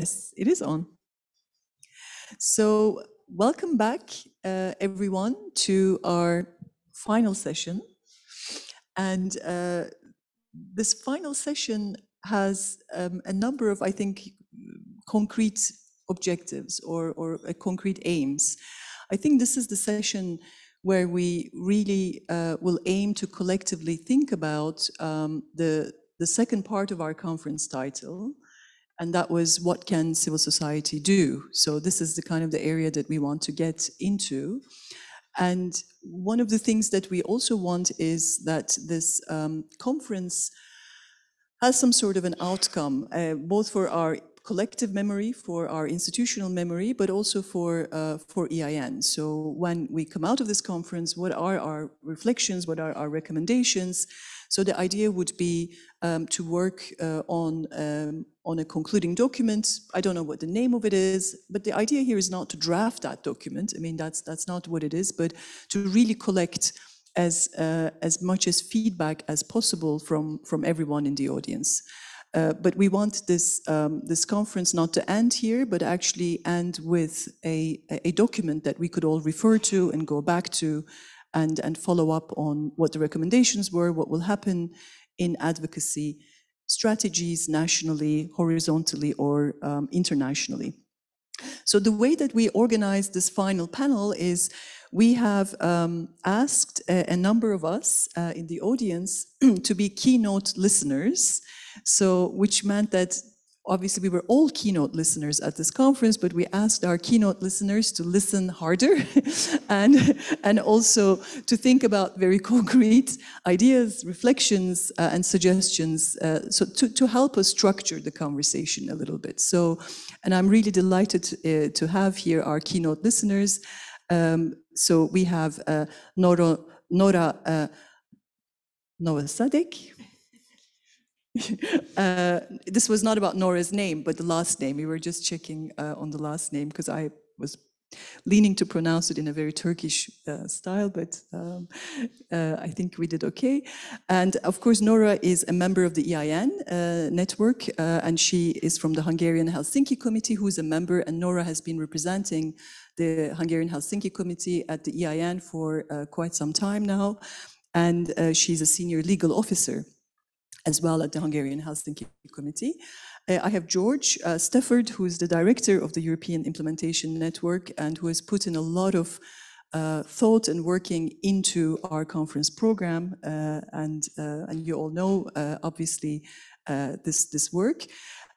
Yes, it is on. So welcome back, everyone, to our final session. And this final session has a number of, I think, concrete objectives or concrete aims. I think this is the session where we really will aim to collectively think about the second part of our conference title, and that was, what can civil society do? So this is the kind of the area that we want to get into. And one of the things that we also want is that this conference has some sort of an outcome, both for our collective memory, for our institutional memory, but also for EIN. So when we come out of this conference, what are our reflections, what are our recommendations? So the idea would be to work on a concluding document. I don't know what the name of it is, but the idea here is not to draft that document. I mean, that's not what it is, but to really collect as much as feedback as possible from everyone in the audience. But we want this this conference not to end here, but actually end with a document that we could all refer to and go back to and follow up on what the recommendations were, what will happen in advocacy strategies nationally, horizontally, or internationally. So the way that we organize this final panel is we have asked a number of us in the audience to be keynote listeners. So, which meant that obviously we were all keynote listeners at this conference, but we asked our keynote listeners to listen harder and also to think about very concrete ideas, reflections, and suggestions, so to help us structure the conversation a little bit. So, and I'm really delighted to have here our keynote listeners. So we have Nora Sadek. This was not about Nora's name, but the last name. We were just checking on the last name because I was leaning to pronounce it in a very Turkish style, but I think we did okay. And of course, Nora is a member of the EIN network, and she is from the Hungarian Helsinki Committee, who is a member, and Nora has been representing the Hungarian Helsinki Committee at the EIN for quite some time now, and she's a senior legal officer as well at the Hungarian Helsinki Committee. I have George Stefford, who is the director of the European Implementation Network and who has put in a lot of thought and working into our conference program. And you all know, obviously, this work.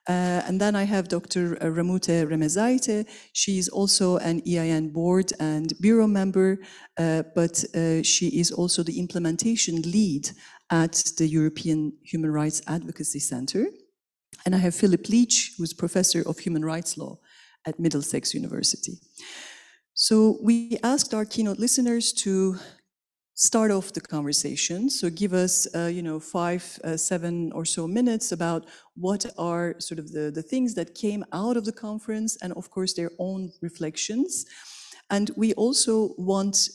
And then I have Dr. Ramute Remezaite. She's also an EIN board and bureau member, but she is also the implementation lead at the European Human Rights Advocacy Center. And I have Philip Leach, who's professor of human rights law at Middlesex University. So we asked our keynote listeners to start off the conversation. So give us, 5, 7 or so minutes about what are sort of the things that came out of the conference and of course their own reflections. And we also want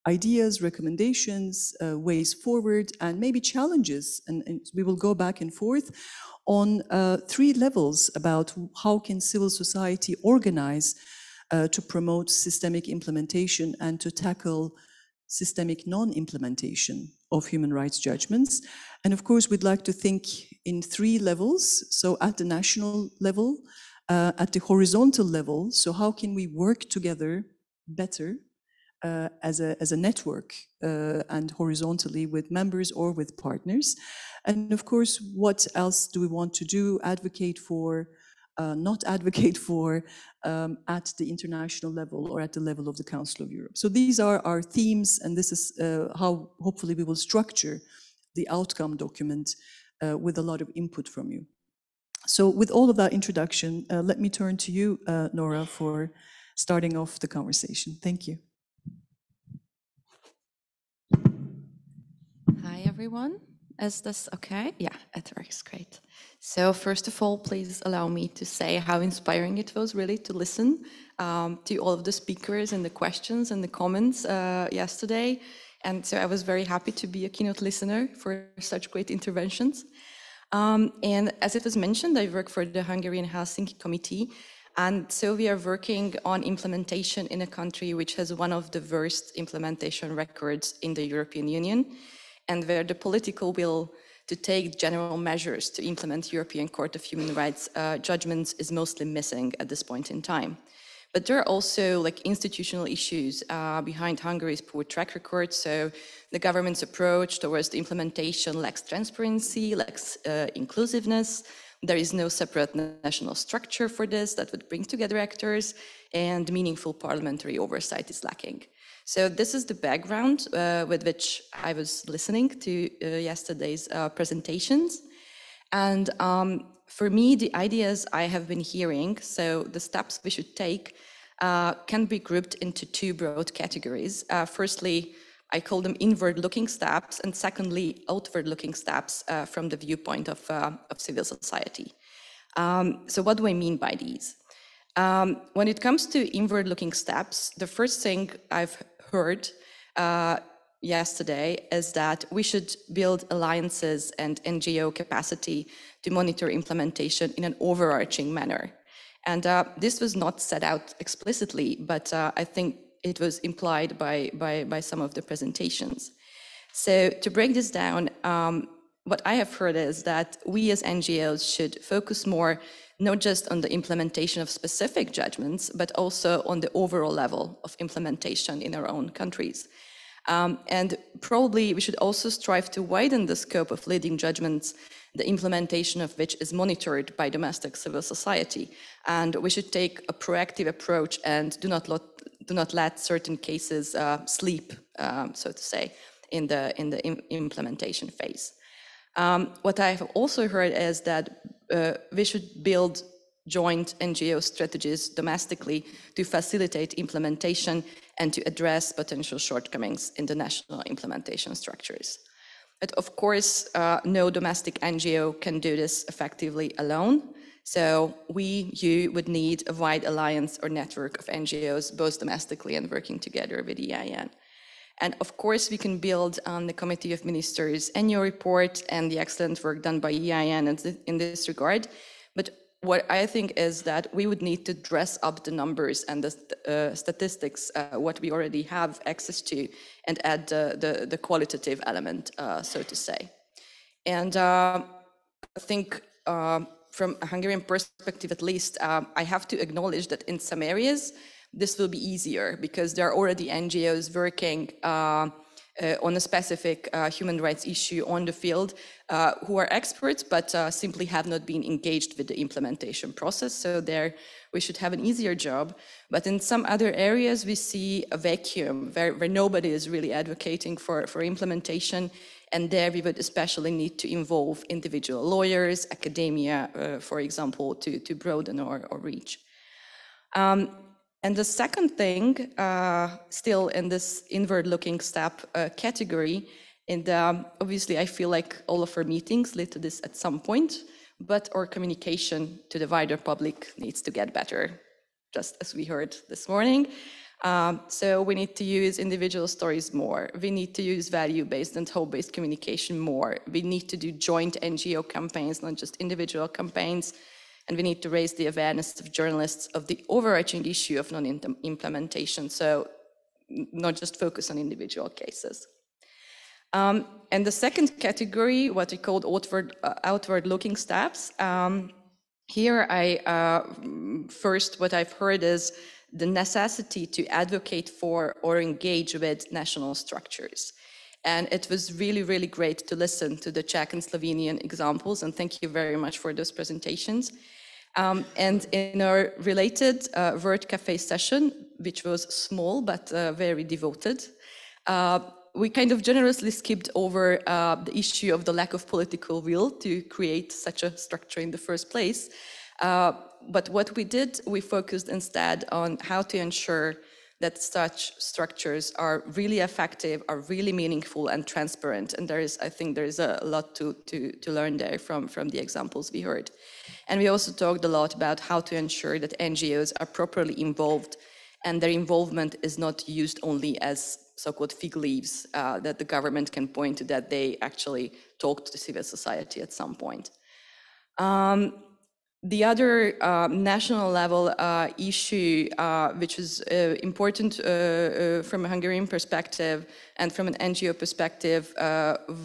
ideas, recommendations, ways forward, and maybe challenges. And we will go back and forth on 3 levels about how can civil society organize to promote systemic implementation and to tackle systemic non-implementation of human rights judgments. And of course, we'd like to think in 3 levels. So at the national level, at the horizontal level, so how can we work together better as a network and horizontally with members or with partners. And of course, what else do we want to do, advocate for, not advocate for at the international level or at the level of the Council of Europe. So these are our themes, and this is how hopefully we will structure the outcome document with a lot of input from you. So with all of that introduction, let me turn to you, Nora, for starting off the conversation. Thank you. Hi, everyone. Is this okay? Yeah, it works great. So first of all, please allow me to say how inspiring it was really to listen to all of the speakers and the questions and the comments yesterday. And so I was very happy to be a keynote listener for such great interventions. And as it was mentioned, I work for the Hungarian Helsinki Committee. And so we are working on implementation in a country which has one of the worst implementation records in the European Union, and where the political will to take general measures to implement European Court of Human Rights judgments is mostly missing at this point in time. But there are also like institutional issues behind Hungary's poor track record. So the government's approach towards the implementation lacks transparency, lacks inclusiveness. There is no separate national structure for this that would bring together actors, and meaningful parliamentary oversight is lacking. So this is the background with which I was listening to yesterday's presentations. And for me, the ideas I have been hearing, so the steps we should take, can be grouped into two broad categories. Firstly, I call them inward-looking steps, and secondly, outward-looking steps from the viewpoint of civil society. So what do I mean by these? When it comes to inward-looking steps, the first thing I've heard yesterday is that we should build alliances and NGO capacity to monitor implementation in an overarching manner. And this was not set out explicitly, but I think it was implied by some of the presentations. So to break this down, what I have heard is that we as NGOs should focus more not just on the implementation of specific judgments, but also on the overall level of implementation in our own countries. And probably we should also strive to widen the scope of leading judgments, the implementation of which is monitored by domestic civil society. And we should take a proactive approach and do not let certain cases sleep, so to say, in the implementation phase. What I've also heard is that we should build joint NGO strategies domestically to facilitate implementation and to address potential shortcomings in the national implementation structures. But of course, no domestic NGO can do this effectively alone. So you would need a wide alliance or network of NGOs, both domestically and working together with EIN. And of course, we can build on the Committee of Ministers' annual report and the excellent work done by EIN in this regard. But what I think is that we would need to dress up the numbers and the statistics, what we already have access to, and add the qualitative element, so to say. And I think from a Hungarian perspective, at least, I have to acknowledge that in some areas, this will be easier because there are already NGOs working on a specific human rights issue on the field who are experts, but simply have not been engaged with the implementation process. So there we should have an easier job. But in some other areas, we see a vacuum where nobody is really advocating for implementation. And there we would especially need to involve individual lawyers, academia, for example, to broaden our reach. And the second thing, still in this inward-looking step category, and obviously I feel like all of our meetings lead to this at some point, but our communication to the wider public needs to get better, just as we heard this morning. So we need to use individual stories more. We need to use value-based and hope-based communication more. We need to do joint NGO campaigns, not just individual campaigns. And we need to raise the awareness of journalists of the overarching issue of non-implementation, so not just focus on individual cases. And the second category, what we called outward-looking steps, here first what I've heard is the necessity to advocate for or engage with national structures. And it was really, really great to listen to the Czech and Slovenian examples, and thank you very much for those presentations. And in our related Word Cafe session, which was small but very devoted, we kind of generously skipped over the issue of the lack of political will to create such a structure in the first place. But what we did, we focused instead on how to ensure that such structures are really effective, are really meaningful and transparent. And I think there is a lot to learn there from the examples we heard. And we also talked a lot about how to ensure that NGOs are properly involved and their involvement is not used only as so-called fig leaves that the government can point to, that they actually talk to civil society at some point. The other national level issue, which is important from a Hungarian perspective and from an NGO perspective,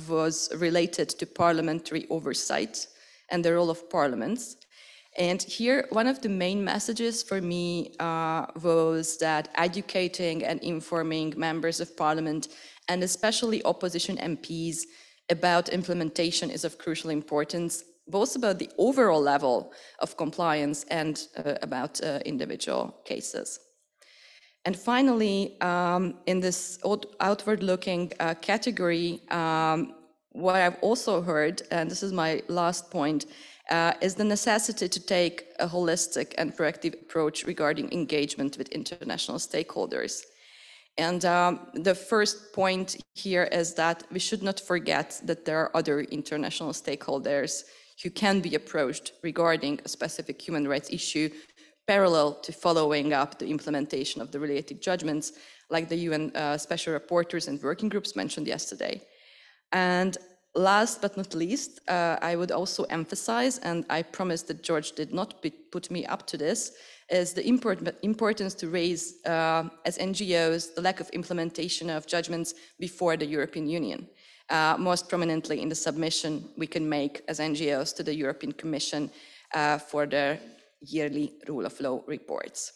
was related to parliamentary oversight and the role of parliaments. And here, one of the main messages for me was that educating and informing members of parliament, and especially opposition MPs, about implementation is of crucial importance, both about the overall level of compliance and about individual cases. And finally, in this outward-looking category, what I've also heard, and this is my last point, is the necessity to take a holistic and proactive approach regarding engagement with international stakeholders. And the first point here is that we should not forget that there are other international stakeholders who can be approached regarding a specific human rights issue, parallel to following up the implementation of the related judgments, like the UN special rapporteurs and working groups mentioned yesterday. And last but not least, I would also emphasize, and I promise that George did not put me up to this, is the importance to raise as NGOs the lack of implementation of judgments before the European Union. Most prominently in the submission we can make as NGOs to the European Commission for their yearly rule of law reports.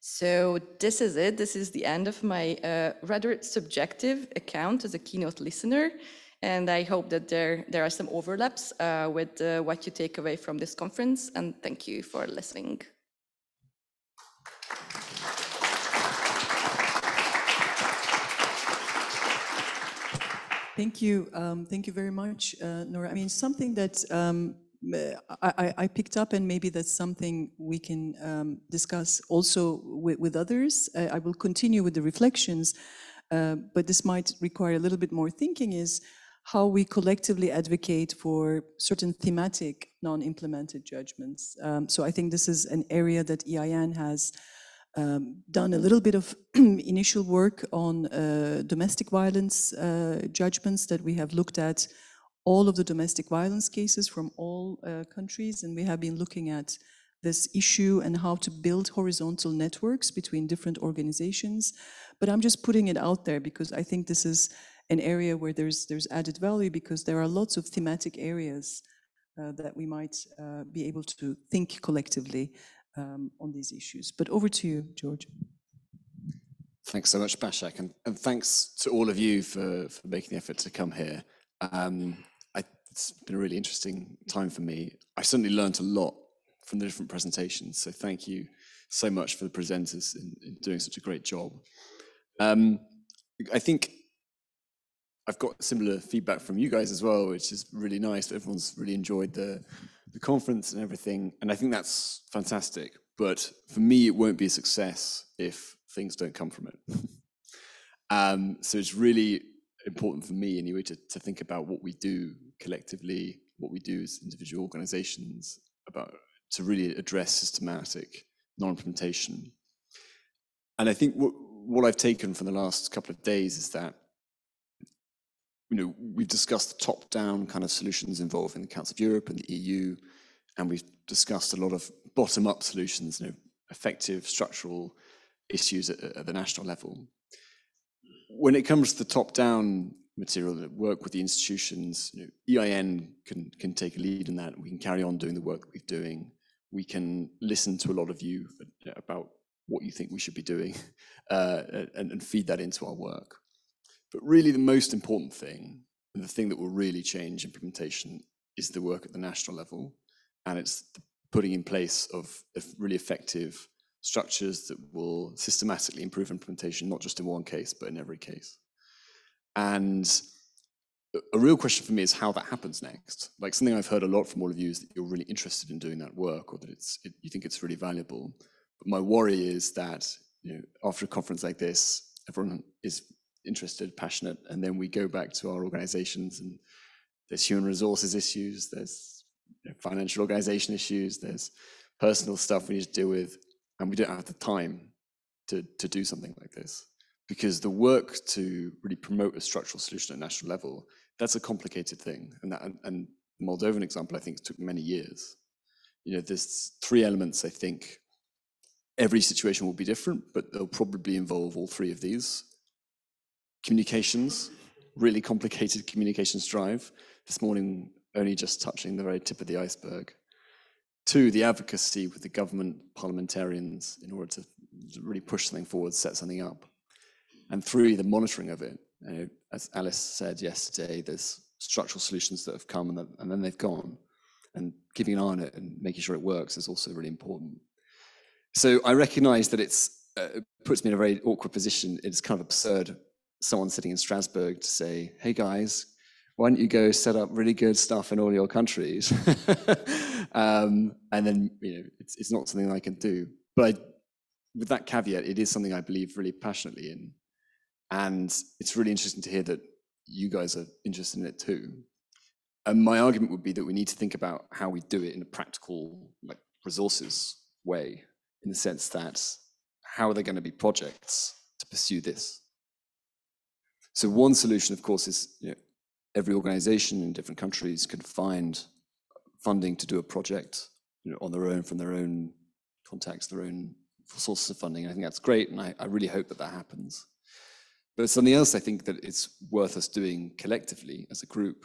So this is it. This is the end of my rather subjective account as a keynote listener. And I hope that there are some overlaps with what you take away from this conference. And thank you for listening. Thank you very much, Nora. I mean, something that I picked up, and maybe that's something we can discuss also with others. I will continue with the reflections, but this might require a little bit more thinking, is how we collectively advocate for certain thematic non-implemented judgments. So I think this is an area that EIN has done a little bit of initial work on domestic violence judgments, that we have looked at all of the domestic violence cases from all countries, and we have been looking at this issue and how to build horizontal networks between different organizations. But I'm just putting it out there because I think this is an area where there's added value, because there are lots of thematic areas that we might be able to think collectively on these issues. But over to you, George. Thanks so much, Bashak, and thanks to all of you for making the effort to come here. It's been a really interesting time for me. I certainly learned a lot from the different presentations, so thank you so much for the presenters in doing such a great job. I think I've got similar feedback from you guys as well, which is really nice. Everyone's really enjoyed the conference and everything, and I think that's fantastic. But for me, it won't be a success if things don't come from it. So it's really important for me anyway to think about what we do collectively, what we do as individual organizations, to really address systematic non-implementation. And I think what I've taken from the last couple of days is that, we've discussed the top-down kind of solutions involving the Council of Europe and the EU, and we've discussed a lot of bottom-up solutions, effective structural issues at the national level. When it comes to the top-down material that work with the institutions, EIN can take a lead in that. We can carry on doing the work that we're doing. We can listen to a lot of you about what you think we should be doing and feed that into our work. But really the most important thing, and the thing that will really change implementation, is the work at the national level. And it's the putting in place of really effective structures that will systematically improve implementation, not just in one case, but in every case. And a real question for me is how that happens next. Like, something I've heard a lot from all of you is that you're really interested in doing that work, or that you think it's really valuable. But my worry is that after a conference like this, everyone is interested, passionate, and then we go back to our organizations and there's human resources issues, there's financial organization issues, there's personal stuff we need to deal with, and we don't have the time to do something like this. because the work to really promote a structural solution at national level, that's a complicated thing. And the Moldovan example, I think, took many years. You know, there's three elements, I think. Every situation will be different, but they'll probably involve all three of these. Communications, really complicated communications drive. This morning, only just touching the very tip of the iceberg. Two, the advocacy with the government, parliamentarians, in order to really push something forward, set something up. And three, the monitoring of it. As Alice said yesterday, there's structural solutions that have come and then they've gone. And keeping an eye on it and making sure it works is also really important. So I recognize that it puts me in a very awkward position. It's kind of absurd, someone sitting in Strasbourg to say, hey guys, why don't you go set up really good stuff in all your countries? And then, you know, it's not something I can do. But with that caveat, it is something I believe really passionately in. And it's really interesting to hear that you guys are interested in it too. And my argument would be that we need to think about how we do it in a practical, like, resources way, in the sense that how are there going to be projects to pursue this? So one solution, of course, is, you know, every organization in different countries can find funding to do a project, you know, on their own, from their own contacts, their own sources of funding. I think that's great, and I really hope that that happens. But something else I think that it's worth us doing collectively as a group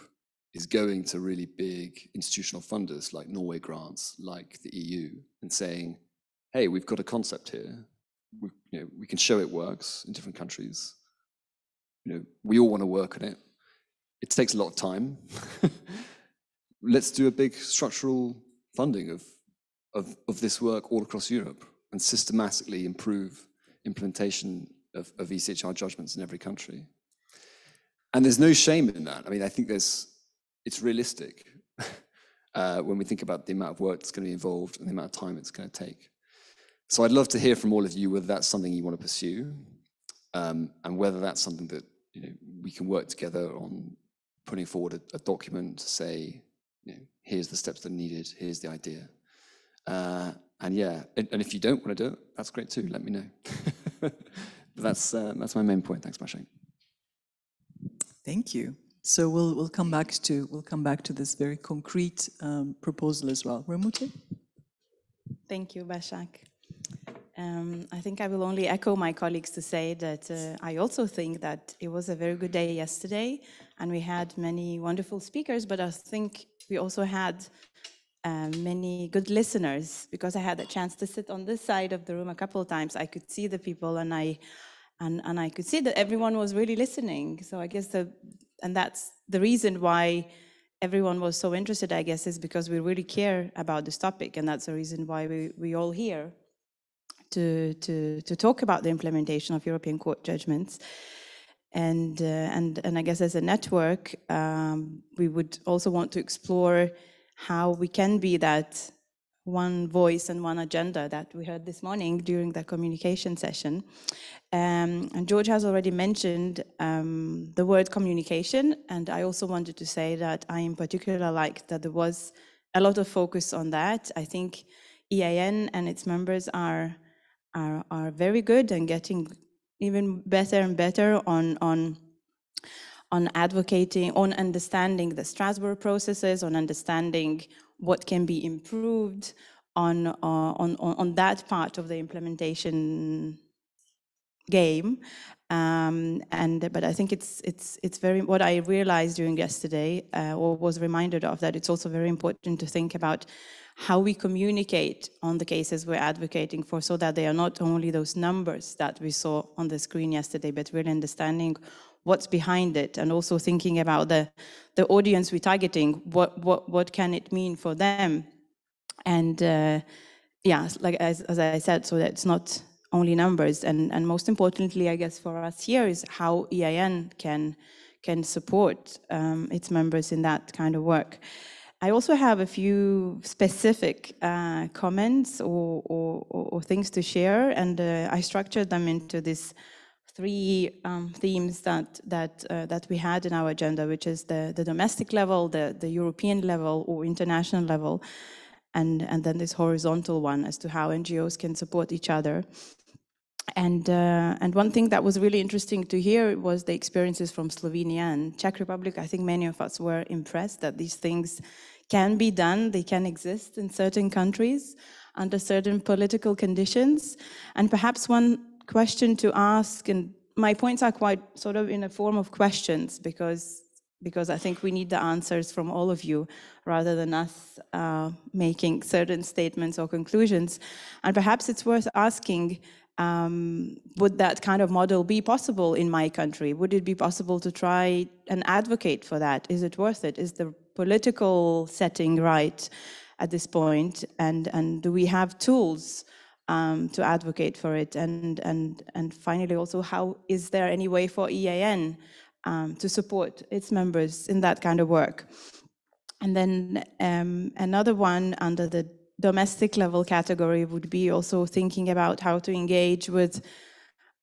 is going to really big institutional funders like Norway Grants, like the EU, and saying, hey, we've got a concept here. We can show it works in different countries. You know, we all want to work on it. It takes a lot of time. Let's do a big structural funding of this work all across Europe and systematically improve implementation of ECtHR judgments in every country. And there's no shame in that. I mean, I think it's realistic when we think about the amount of work that's going to be involved and the amount of time it's going to take. So I'd love to hear from all of you whether that's something you want to pursue, and whether that's something that, you know, we can work together on putting forward a document to say, you know, here's the steps that are needed, here's the idea. And yeah, and if you don't want to do it, that's great too, let me know. But that's my main point. Thanks, Maciej. Thank you. So we'll come back to this very concrete proposal as well. Ramute? Thank you, Başak. I think I will only echo my colleagues to say that I also think that it was a very good day yesterday, and we had many wonderful speakers, but I think we also had many good listeners, because I had a chance to sit on this side of the room a couple of times. I could see the people, and I could see that everyone was really listening. So I guess and that's the reason why everyone was so interested, I guess, is because we really care about this topic, and that's the reason why we all here to talk about the implementation of European court judgments. And I guess as a network, we would also want to explore how we can be that one voice and one agenda that we heard this morning during the communication session. And George has already mentioned the word communication, and I also wanted to say that I in particular liked that there was a lot of focus on that. I think EIN and its members are very good and getting even better and better on advocating, on understanding the Strasbourg processes, on understanding what can be improved on that part of the implementation game. But I think it's very, what I realized during yesterday, or was reminded of, that it's also very important to think about how we communicate on the cases we're advocating for, so that they are not only those numbers that we saw on the screen yesterday, but really understanding what's behind it, and also thinking about the audience we're targeting, what can it mean for them. And yeah, like as I said, so that it's not only numbers, and most importantly, I guess for us here, is how EIN can support its members in that kind of work. I also have a few specific comments or things to share, and I structured them into these three themes that we had in our agenda, which is the domestic level, the European level or international level, and then this horizontal one as to how NGOs can support each other. And one thing that was really interesting to hear was the experiences from Slovenia and Czech Republic. I think many of us were impressed that these things can be done, they can exist in certain countries under certain political conditions. And perhaps one question to ask, and my points are quite sort of in a form of questions, because I think we need the answers from all of you rather than us making certain statements or conclusions. And perhaps it's worth asking, would that kind of model be possible in my country? Would it be possible to try and advocate for that? Is it worth it? Is the political setting right at this point? And do we have tools to advocate for it? And finally, also, how is there any way for EIN to support its members in that kind of work? And then another one under the domestic level category would be also thinking about how to engage with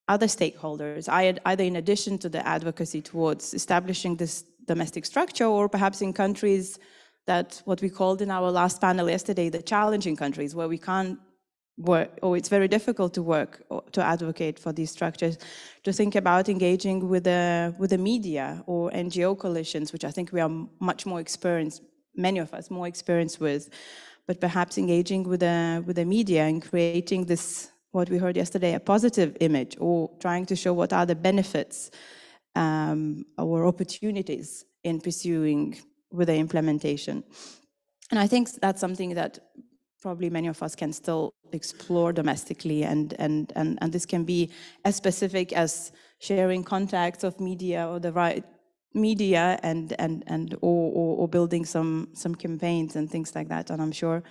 other stakeholders, either in addition to the advocacy towards establishing this domestic structure, or perhaps in countries that, what we called in our last panel yesterday, the challenging countries, where we can't work, or it's very difficult to work to advocate for these structures, to think about engaging with the media or NGO coalitions, which I think we are much more experienced, many of us more experienced with, but perhaps engaging with the media and creating this, what we heard yesterday, a positive image, or trying to show what are the benefits or opportunities in pursuing with the implementation. And I think that's something that probably many of us can still explore domestically, and this can be as specific as sharing contacts of media or the right media or building some campaigns and things like that. And I'm sure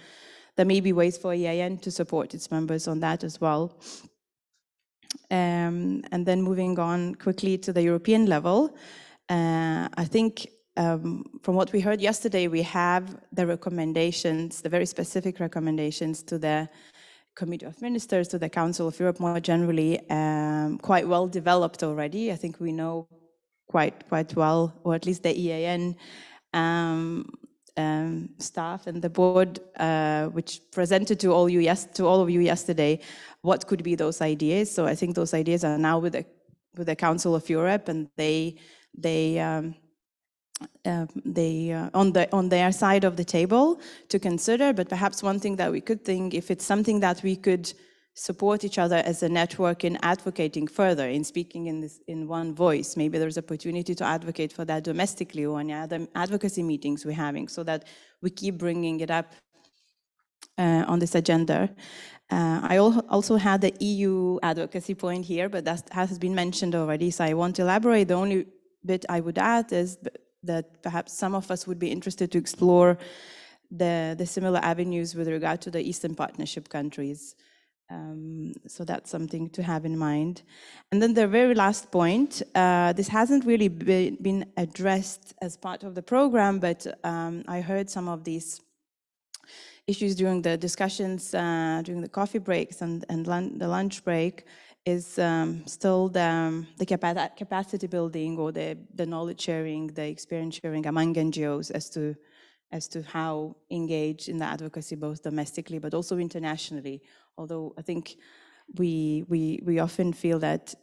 there may be ways for EIN to support its members on that as well. And then moving on quickly to the European level, I think from what we heard yesterday, we have the recommendations, the very specific recommendations to the Committee of Ministers, to the Council of Europe more generally, quite well developed already. I think we know quite well, or at least the EIN staff and the board, which presented to all of you yesterday, what could be those ideas. So I think those ideas are now with the Council of Europe, and they on their side of the table to consider. But perhaps one thing that we could think, if it's something that we could support each other as a network in advocating further, in speaking in one voice, maybe there's opportunity to advocate for that domestically or in other advocacy meetings we're having, so that we keep bringing it up on this agenda. I also had the EU advocacy point here, but that has been mentioned already, so I won't elaborate. The only bit I would add is that perhaps some of us would be interested to explore the similar avenues with regard to the Eastern Partnership countries. So that's something to have in mind. And then the very last point, this hasn't really been addressed as part of the program, but I heard some of these issues during the discussions, during the coffee breaks and the lunch break, is still the capacity building, or the knowledge sharing, the experience sharing among NGOs as to how engage in the advocacy, both domestically but also internationally. Although I think we often feel that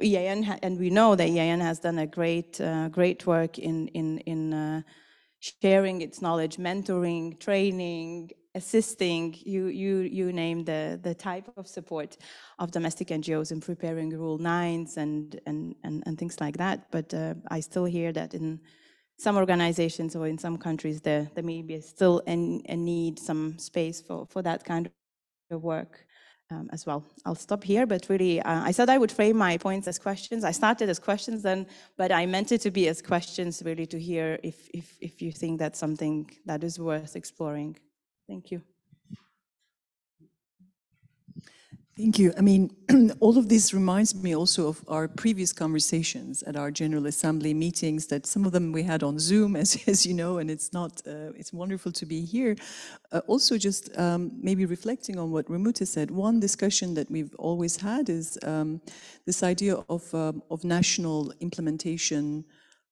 EIN, and we know that EIN has done a great work in sharing its knowledge, mentoring, training, assisting, you name the type of support of domestic NGOs in preparing Rule 9s and things like that. But I still hear that in some organizations or in some countries there may be still a need, some space for that kind of work as well. I'll stop here, but really, I said I would frame my points as questions. I started as questions then, but I meant it to be as questions, really, to hear if you think that's something that is worth exploring. Thank you. Thank you. I mean, all of this reminds me also of our previous conversations at our General Assembly meetings, that some of them we had on Zoom, as you know, and it's wonderful to be here. Also just maybe reflecting on what Remuta said, one discussion that we've always had is this idea of national implementation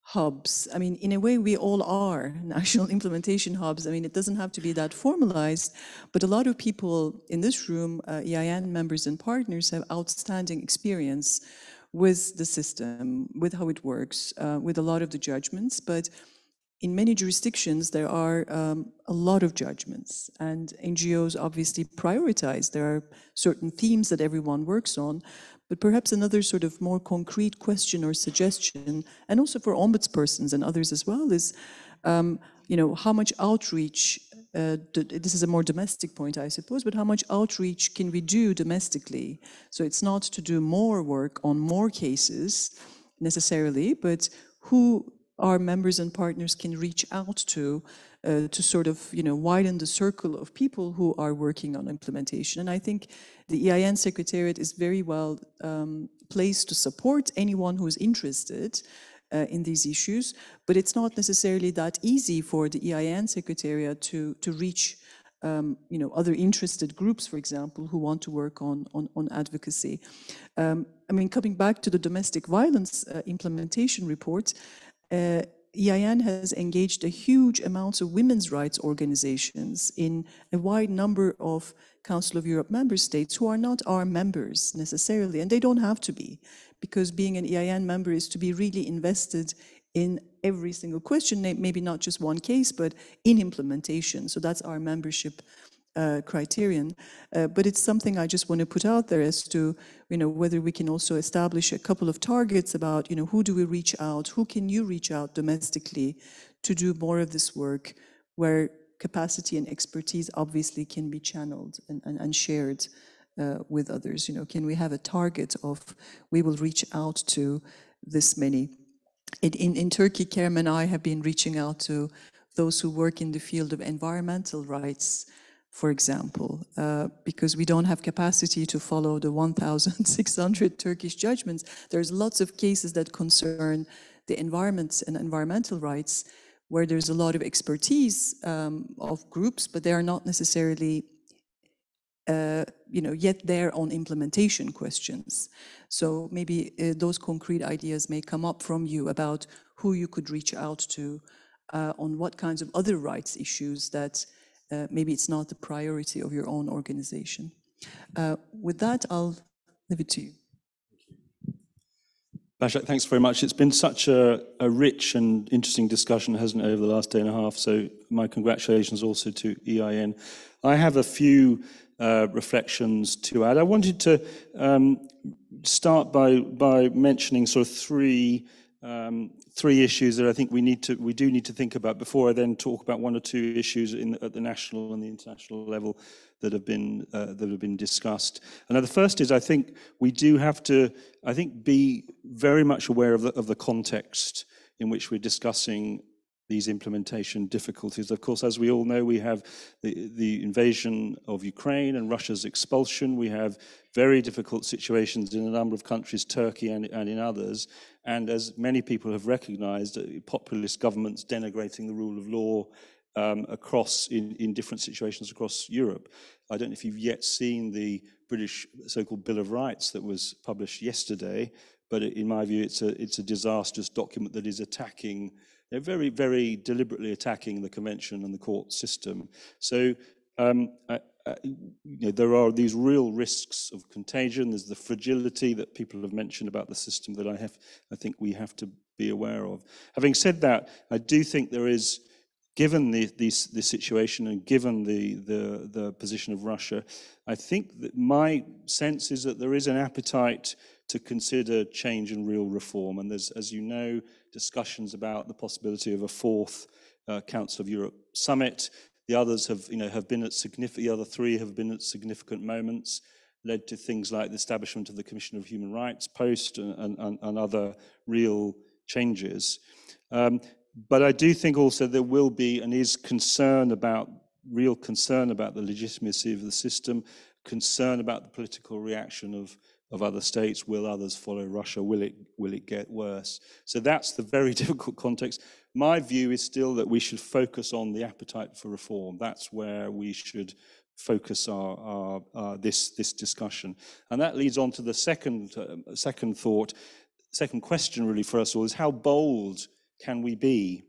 hubs. I mean, in a way, we all are national implementation hubs. I mean, it doesn't have to be that formalized, but a lot of people in this room, EIN members and partners, have outstanding experience with the system, with how it works, with a lot of the judgments. But in many jurisdictions, there are a lot of judgments, and NGOs obviously prioritize. There are certain themes that everyone works on, but perhaps another sort of more concrete question or suggestion, and also for ombudspersons and others as well, is how much outreach, this is a more domestic point, I suppose, but how much outreach can we do domestically? So it's not to do more work on more cases necessarily, but who our members and partners can reach out to sort of widen the circle of people who are working on implementation. And I think the EIN Secretariat is very well placed to support anyone who is interested in these issues, but it's not necessarily that easy for the EIN Secretariat to reach other interested groups, for example, who want to work on advocacy. I mean, coming back to the domestic violence implementation report, EIN has engaged a huge amounts of women's rights organizations in a wide number of Council of Europe member states who are not our members necessarily, and they don't have to be, because being an EIN member is to be really invested in every single question, maybe not just one case, but in implementation. So that's our membership criterion. But it's something I just want to put out there as to, whether we can also establish a couple of targets about, who do we reach out, who can you reach out domestically to do more of this work, where capacity and expertise obviously can be channeled and shared with others. Can we have a target of, we will reach out to this many? In Turkey, Kerem and I have been reaching out to those who work in the field of environmental rights, for example, because we don't have capacity to follow the 1,600 Turkish judgments. There's lots of cases that concern the environment and environmental rights where there's a lot of expertise of groups, but they are not necessarily yet there on implementation questions. So maybe those concrete ideas may come up from you about who you could reach out to on what kinds of other rights issues that maybe it's not the priority of your own organization. With that, I'll leave it to you. Başak, thanks very much. It's been such a rich and interesting discussion, hasn't it, over the last day and a half, so my congratulations also to EIN. I have a few reflections to add. I wanted to start by mentioning sort of three issues that I think we do need to think about before I then talk about one or two issues at the national and the international level that have been discussed. And the first is, I think we do have to, be very much aware of the context in which we're discussing these implementation difficulties. Of course, as we all know, we have the invasion of Ukraine and Russia's expulsion. We have very difficult situations in a number of countries, Turkey and in others. And as many people have recognized, populist governments denigrating the rule of law across in different situations across Europe. I don't know if you've yet seen the British so-called Bill of Rights that was published yesterday, but in my view, it's a disastrous document that is attacking, very, very deliberately attacking the convention and the court system. So there are these real risks of contagion. There's the fragility that people have mentioned about the system that I think we have to be aware of. Having said that, I do think there is, given the situation and given the position of Russia, I think that my sense is that there is an appetite to consider change and real reform. And there's, as you know, discussions about the possibility of a fourth Council of Europe summit. The others have been at significant. The other three have been at significant moments, led to things like the establishment of the Commission of Human Rights post and other real changes. But I do think also there will be and is real concern about the legitimacy of the system, concern about the political reaction of other states. Will others follow Russia? Will it get worse? So that's the very difficult context. My view is still that we should focus on the appetite for reform. That's where we should focus this discussion. And that leads on to the second thought, second question really for us all is how bold can we be?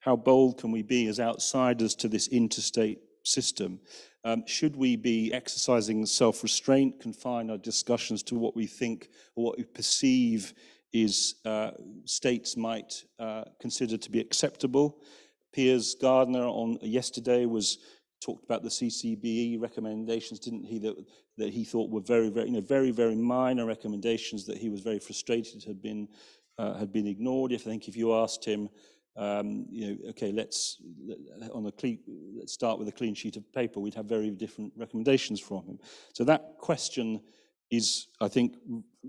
How bold can we be as outsiders to this interstate system? Should we be exercising self-restraint, confine our discussions to what we think or what we perceive is states might consider to be acceptable? Piers Gardner on yesterday talked about the CCBE recommendations, didn't he? That he thought were very minor recommendations that he was very frustrated had been ignored. I think if you asked him, okay, let's start with a clean sheet of paper, we'd have very different recommendations from him. So that question is, I think,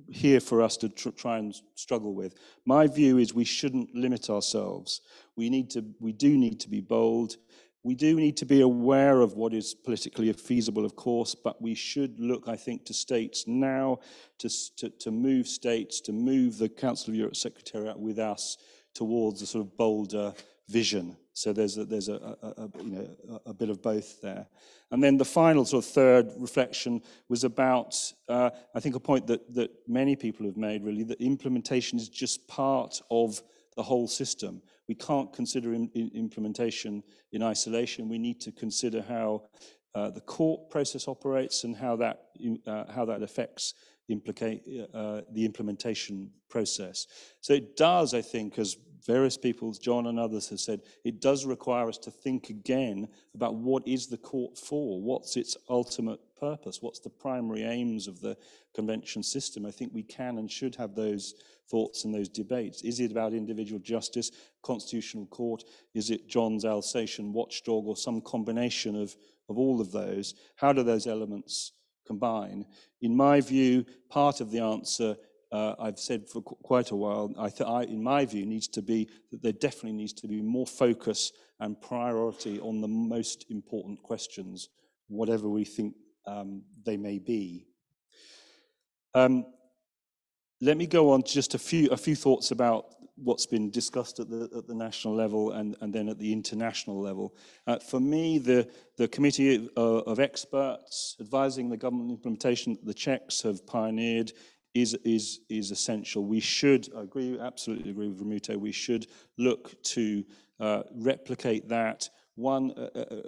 here for us to try and struggle with. My view is we shouldn't limit ourselves. We do need to be bold. We do need to be aware of what is politically feasible, of course, but we should look, I think, to states now, to move states, to move the Council of Europe Secretariat with us towards a sort of bolder vision. So there's a bit of both there. And then the final sort of third reflection was about, I think, a point that many people have made, really, that implementation is just part of the whole system. We can't consider implementation in isolation. We need to consider how the court process operates and how that affects the implementation process. So it does, I think, as various people, John and others have said, it does require us to think again about what is the court for? What's its ultimate purpose? What's the primary aims of the convention system? I think we can and should have those thoughts and those debates. Is it about individual justice, constitutional court? Is it John's Alsatian watchdog, or some combination of all of those? How do those elements combine? In my view, part of the answer, I've said for quite a while, in my view, needs to be that there definitely needs to be more focus and priority on the most important questions, whatever we think they may be. Let me go on to just a few thoughts about what's been discussed at the national level and then at the international level. For me, the committee of experts advising the government implementation that the Czechs have pioneered is essential. We should, absolutely agree with Ramute, we should look to replicate that, one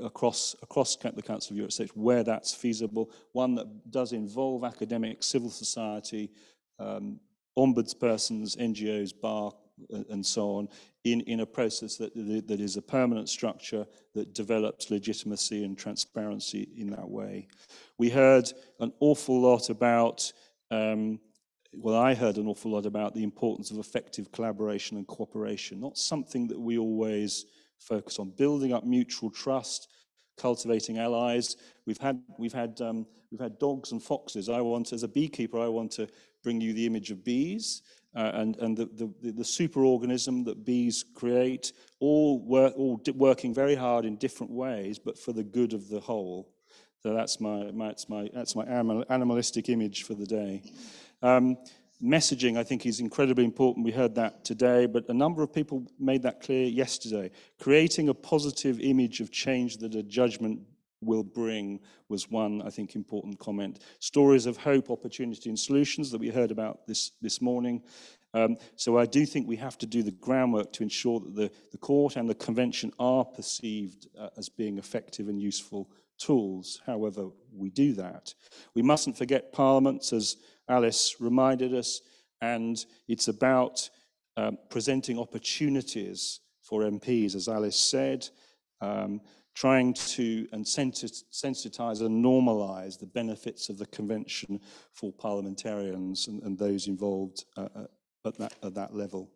across the Council of Europe states where that's feasible, one that does involve academic, civil society, ombudspersons, NGOs, bar, and so on, in a process that is a permanent structure that develops legitimacy and transparency in that way. We heard an awful lot about, I heard an awful lot about the importance of effective collaboration and cooperation, not something that we always focus on. Building up mutual trust, cultivating allies. We've had dogs and foxes. As a beekeeper, I want to bring you the image of bees and the superorganism that bees create, all working very hard in different ways, but for the good of the whole. So that's my animalistic image for the day. Messaging, I think, is incredibly important. We heard that today, but a number of people made that clear yesterday. Creating a positive image of change that a judgment will bring was one, I think, important comment. Stories of hope, opportunity, and solutions that we heard about this morning. So I do think we have to do the groundwork to ensure that the court and the convention are perceived as being effective and useful tools, however we do that. We mustn't forget parliaments, as Alice reminded us, and it's about presenting opportunities for MPs, as Alice said, trying to sensitize and normalize the benefits of the convention for parliamentarians and those involved at that level.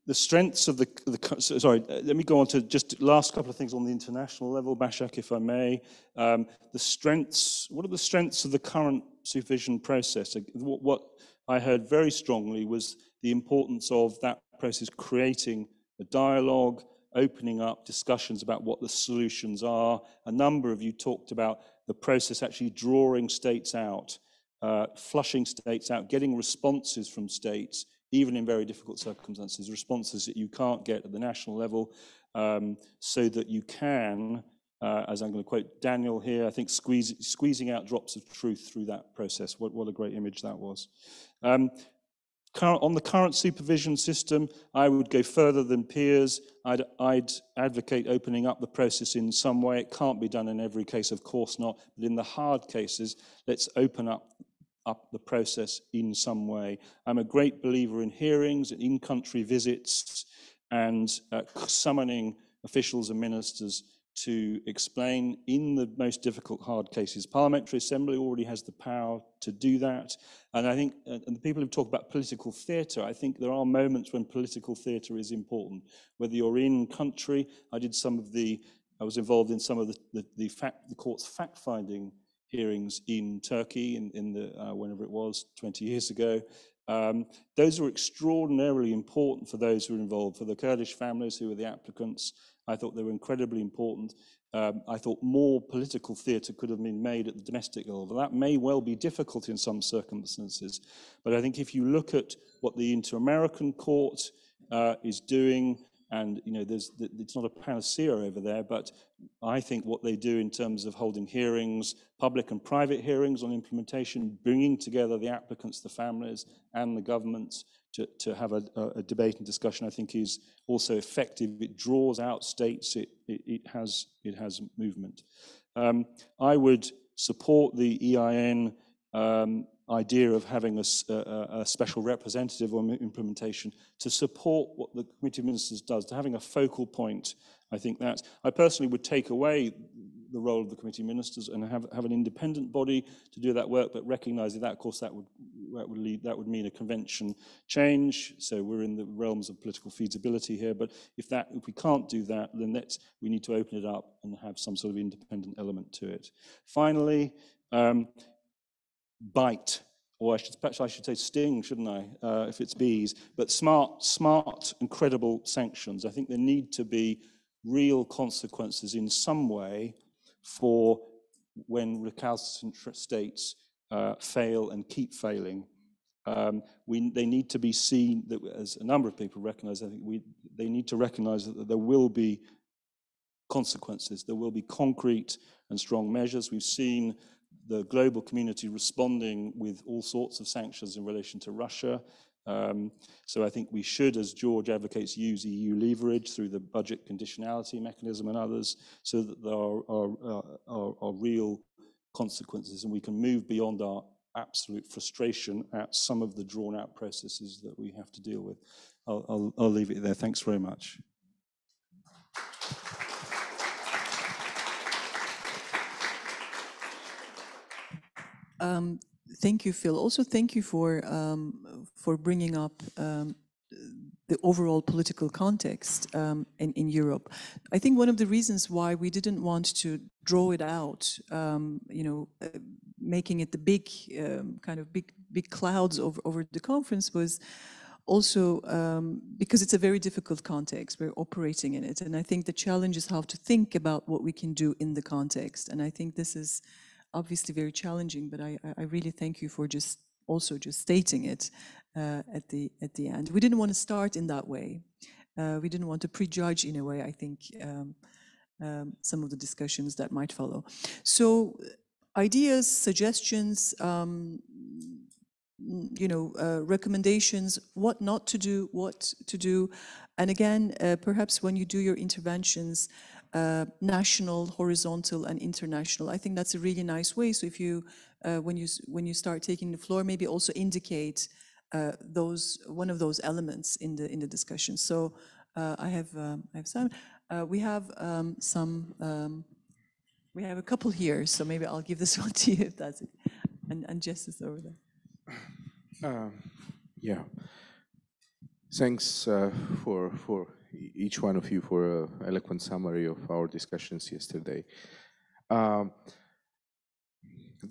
The strengths of let me go on to just last couple of things on the international level, Bashak, if I may. What are the strengths of the current supervision process? What I heard very strongly was the importance of that process creating a dialogue, opening up discussions about what the solutions are. A number of you talked about the process actually drawing states out, flushing states out, getting responses from states, even in very difficult circumstances, responses that you can't get at the national level, so that you can, as I'm going to quote Daniel here, I think squeezing out drops of truth through that process. What a great image that was. On the current supervision system, I would go further than peers. I'd advocate opening up the process in some way. It can't be done in every case, of course not, but in the hard cases, let's open up the process in some way. I'm a great believer in hearings, in-country visits, and summoning officials and ministers to explain in the most difficult hard cases. Parliamentary Assembly already has the power to do that. And I think, and the people who talk about political theatre, I think there are moments when political theatre is important. Whether you're in country, I was involved in some of the court's fact-finding hearings in Turkey in whenever it was, 20 years ago. Those are extraordinarily important for those who are involved. For the Kurdish families who were the applicants, I thought they were incredibly important. I thought more political theatre could have been made at the domestic level. That may well be difficult in some circumstances, but I think if you look at what the Inter-American Court is doing, and it's not a panacea over there, but I think what they do in terms of holding hearings, public and private hearings on implementation, bringing together the applicants, the families, and the governments to have a debate and discussion, I think is also effective. It draws out states. It has movement. I would support the EIN idea of having a special representative on implementation to support what the Committee of Ministers does, to having a focal point. I think that I personally would take away the role of the Committee of Ministers and have an independent body to do that work, but recognise that, of course, that would mean a convention change. So we're in the realms of political feasibility here. But if we can't do that, then we need to open it up and have some sort of independent element to it. Finally, bite, or perhaps I should say sting, shouldn't I, if it's bees, but smart and credible sanctions. I think there need to be real consequences in some way for when recalcitrant states fail and keep failing. They need to be seen, that, as a number of people recognise, I think they need to recognise that there will be consequences, there will be concrete and strong measures. We've seen the global community responding with all sorts of sanctions in relation to Russia. So I think we should, as George advocates, use EU leverage through the budget conditionality mechanism and others, so that there are real consequences and we can move beyond our absolute frustration at some of the drawn-out processes that we have to deal with. I'll leave it there. Thanks very much. Thank you, Phil. Also, thank you for bringing up the overall political context in Europe. I think one of the reasons why we didn't want to draw it out, making it the big big clouds over the conference, was also because it's a very difficult context. We're operating in it, and I think the challenge is how to think about what we can do in the context. And I think this is obviously very challenging, but I really thank you for just stating it at the end. We didn't want to start in that way. We didn't want to prejudge, in a way, I think, some of the discussions that might follow. So ideas, suggestions, recommendations, what not to do, what to do. And again, perhaps when you do your interventions, national, horizontal, and international. I think that's a really nice way. So if you, when you start taking the floor, maybe also indicate one of those elements in the discussion. So I have some. We have we have a couple here. So maybe I'll give this one to you if that's it. And Jess is over there. Yeah. Thanks for each one of you for an eloquent summary of our discussions yesterday. The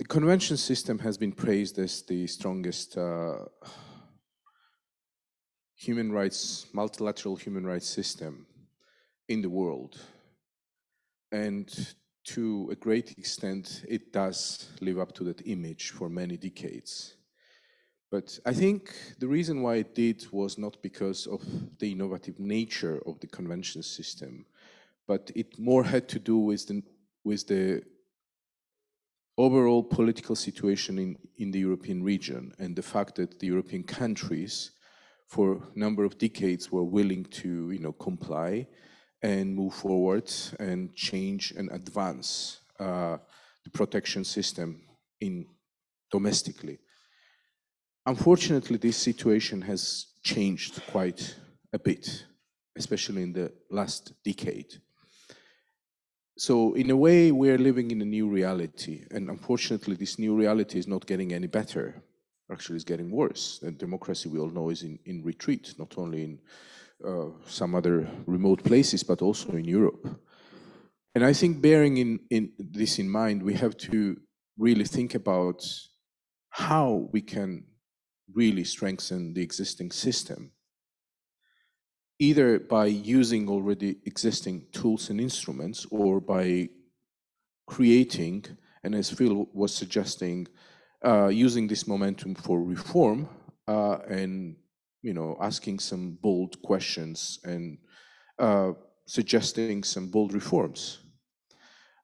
convention system has been praised as the strongest multilateral human rights system in the world. And to a great extent, it does live up to that image for many decades. But I think the reason why it did was not because of the innovative nature of the convention system, but it more had to do with the overall political situation in the European region, and the fact that the European countries for a number of decades were willing to, comply and move forward and change and advance the protection system domestically. Unfortunately, this situation has changed quite a bit, especially in the last decade. So in a way, we're living in a new reality, and unfortunately, this new reality is not getting any better. Actually, it's getting worse. And democracy, we all know, is in retreat, not only in some other remote places, but also in Europe. And I think bearing this in mind, we have to really think about how we can really strengthen the existing system, either by using already existing tools and instruments or by creating, and as Phil was suggesting, using this momentum for reform and asking some bold questions and suggesting some bold reforms.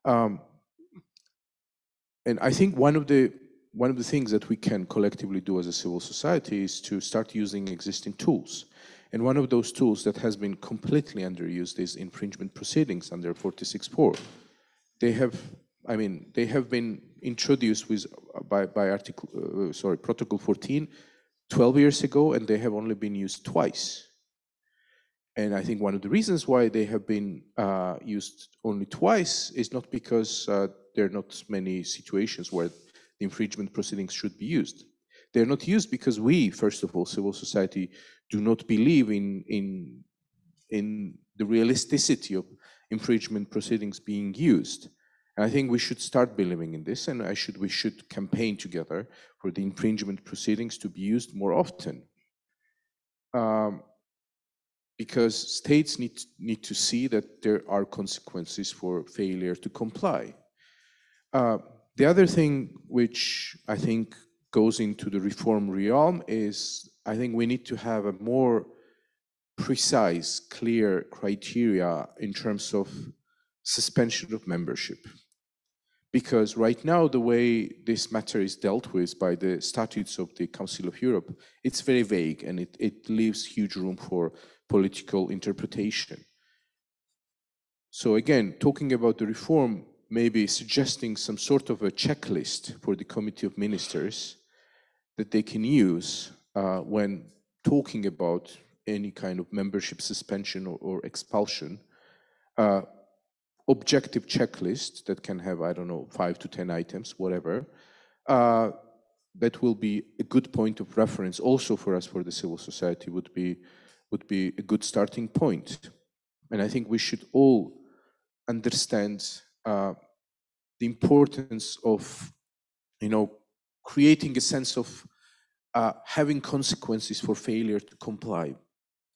And I think one of the things that we can collectively do as a civil society is to start using existing tools. And one of those tools that has been completely underused is infringement proceedings under 46.4. They have been introduced by Protocol 14 12 years ago, and they have only been used twice. And I think one of the reasons why they have been used only twice is not because there are not many situations where the infringement proceedings should be used. They're not used because we, first of all, civil society, do not believe in the realisticity of infringement proceedings being used. And I think we should start believing in this, and we should campaign together for the infringement proceedings to be used more often. Because states need to see that there are consequences for failure to comply. The other thing which I think goes into the reform realm is I think we need to have a more precise, clear criteria in terms of suspension of membership. Because right now, the way this matter is dealt with by the statutes of the Council of Europe, it's very vague, and it leaves huge room for political interpretation. So again, talking about the reform, maybe suggesting some sort of a checklist for the Committee of Ministers that they can use when talking about any kind of membership suspension or expulsion. Objective checklist that can have, 5 to 10 items, whatever, that will be a good point of reference also for us, for the civil society, would be a good starting point. And I think we should all understand the importance of, creating a sense of having consequences for failure to comply,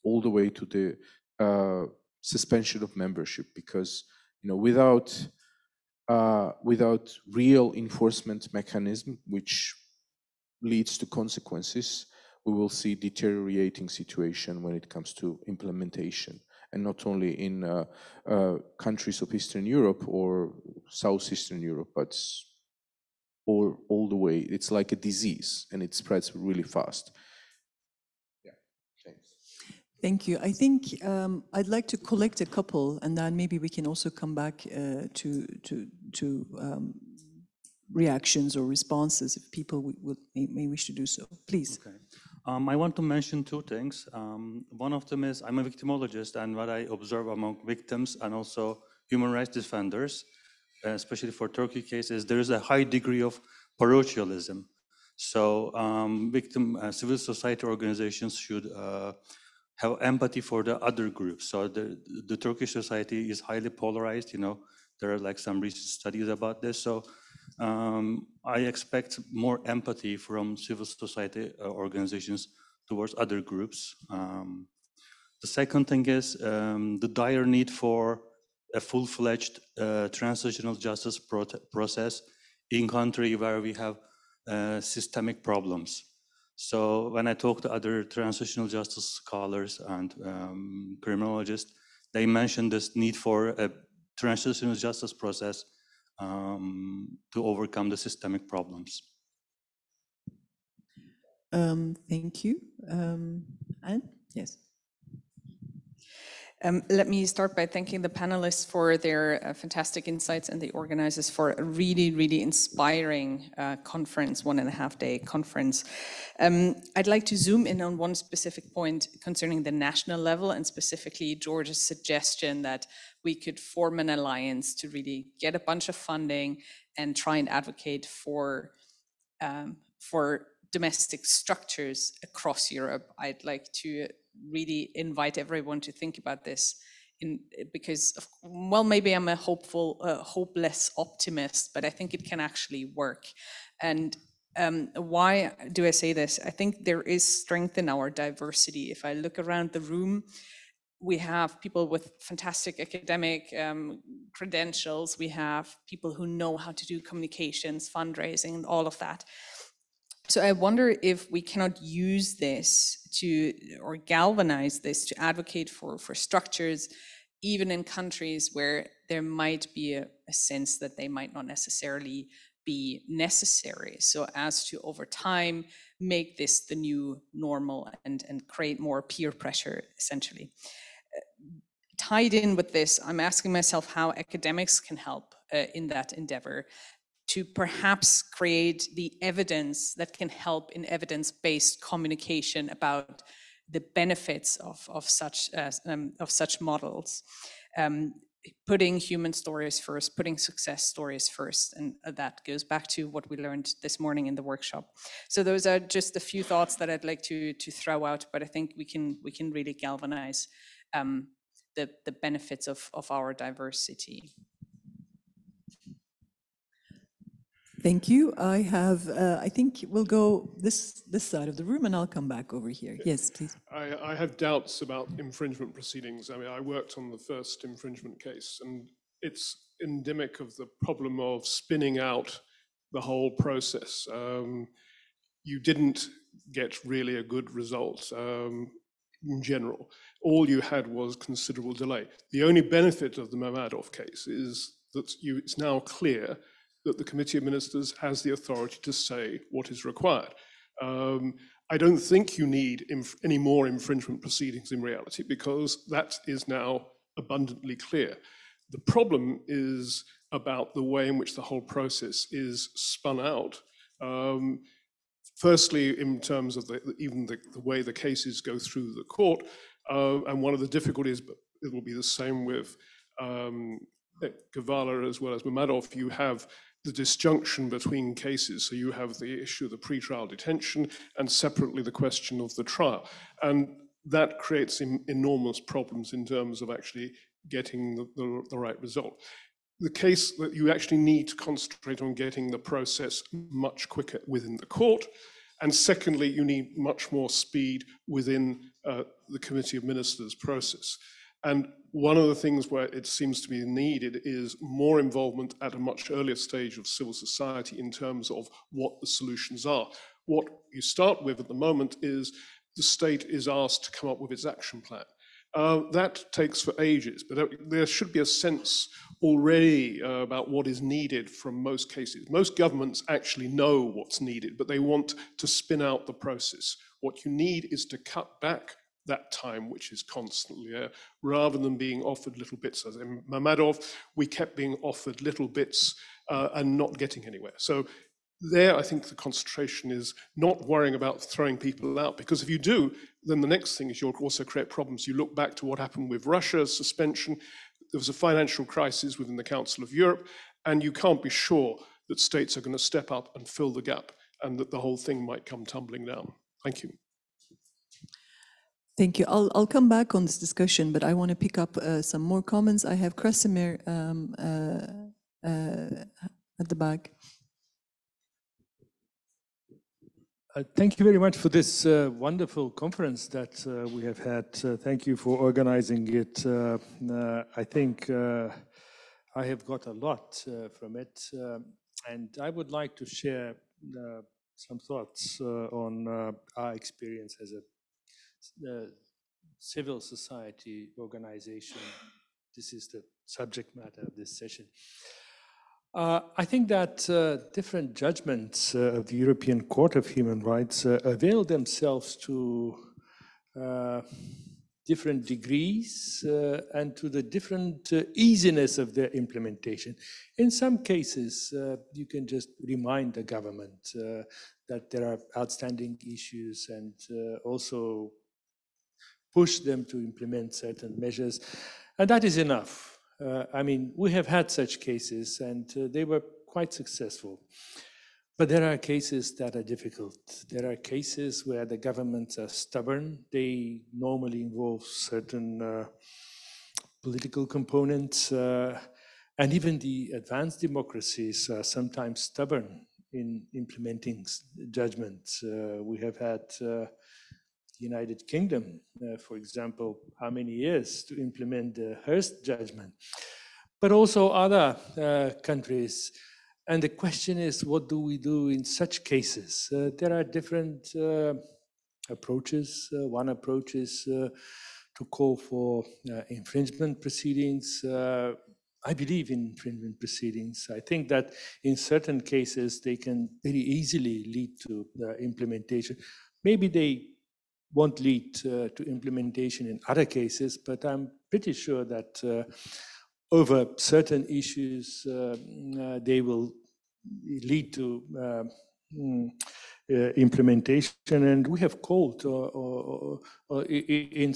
all the way to the suspension of membership, because without real enforcement mechanism, which leads to consequences, we will see deteriorating situation when it comes to implementation, and not only in countries of Eastern Europe or Southeastern Europe, but all the way. It's like a disease, and it spreads really fast. Thank you. I think I'd like to collect a couple, and then maybe we can also come back to reactions or responses if people may wish to do so. Please. Okay. I want to mention two things. One of them is I'm a victimologist, and what I observe among victims and also human rights defenders, especially for Turkey cases, there is a high degree of parochialism. So civil society organizations should have empathy for the other groups. So the Turkish society is highly polarized. There are like some recent studies about this. So I expect more empathy from civil society organizations towards other groups. The second thing is the dire need for a full-fledged transitional justice process in country where we have systemic problems. So when I talk to other transitional justice scholars and criminologists, they mention this need for a transitional justice process to overcome the systemic problems. Thank you. Anne? Yes. Let me start by thanking the panelists for their fantastic insights and the organizers for a really, really inspiring conference, 1.5 day conference. I'd like to zoom in on one specific point concerning the national level, and specifically George's suggestion that we could form an alliance to really get a bunch of funding and try and advocate for domestic structures across Europe. I'd like to really invite everyone to think about this because, well, maybe I'm a hopeless optimist, but I think it can actually work. And why do I say this? I think there is strength in our diversity. If I look around the room, we have people with fantastic academic credentials. We have people who know how to do communications, fundraising, and all of that. So I wonder if we cannot use this or galvanize this to advocate for structures, even in countries where there might be a sense that they might not necessarily be necessary. So as to, over time, make this the new normal and create more peer pressure, essentially. Tied in with this, I'm asking myself how academics can help in that endeavor, to perhaps create the evidence that can help in evidence-based communication about the benefits of such models, putting human stories first, putting success stories first, and that goes back to what we learned this morning in the workshop. So those are just a few thoughts that I'd like to throw out, but I think we can really galvanize the benefits of our diversity. Thank you. I think we'll go this side of the room, and I'll come back over here. Yes, please. I have doubts about infringement proceedings. I mean, I worked on the first infringement case, and it's endemic of the problem of spinning out the whole process. You didn't get really a good result in general. All you had was considerable delay. The only benefit of the Mammadov case is that it's now clear that the Committee of Ministers has the authority to say what is required. I don't think you need any more infringement proceedings in reality, because that is now abundantly clear. The problem is about the way in which the whole process is spun out. Firstly, in terms of the way the cases go through the court, and one of the difficulties, but it will be the same with Kavala as well as Mammadov, you have the disjunction between cases. So you have the issue of the pretrial detention and separately the question of the trial. And that creates enormous problems in terms of actually getting the right result. The case that you actually need to concentrate on getting the process much quicker within the court. And secondly, you need much more speed within the Committee of Ministers process. And one of the things where it seems to be needed is more involvement at a much earlier stage of civil society in terms of what the solutions are. What you start with at the moment is the state is asked to come up with its action plan. That takes for ages, but there should be a sense already about what is needed from most cases. Most governments actually know what's needed, but they want to spin out the process. What you need is to cut back that time, which is constantly there, rather than being offered little bits. As in Mammadov, we kept being offered little bits and not getting anywhere. So there, I think the concentration is not worrying about throwing people out, because if you do, then the next thing is you'll also create problems. You look back to what happened with Russia's suspension. There was a financial crisis within the Council of Europe, and you can't be sure that states are going to step up and fill the gap, and that the whole thing might come tumbling down. Thank you. Thank you. I'll come back on this discussion, but I want to pick up some more comments. I have Krasimir at the back. Thank you very much for this wonderful conference that we have had. Thank you for organizing it. I think I have got a lot from it, and I would like to share some thoughts on our experience as a civil society organization. This is the subject matter of this session. I think that different judgments of the European Court of Human Rights avail themselves to different degrees and to the different easiness of their implementation. In some cases, you can just remind the government that there are outstanding issues and also push them to implement certain measures, and that is enough. I mean, we have had such cases and they were quite successful. But there are cases that are difficult. There are cases where the governments are stubborn. They normally involve certain political components, and even the advanced democracies are sometimes stubborn in implementing judgments. We have had the United Kingdom, for example, how many years to implement the Hearst judgment, but also other countries. And the question is, what do we do in such cases? There are different approaches. One approach is to call for infringement proceedings. I believe in infringement proceedings. I think that in certain cases, they can very easily lead to implementation. Maybe they won't lead to implementation in other cases, but I'm pretty sure that over certain issues, they will lead to implementation. And we have called in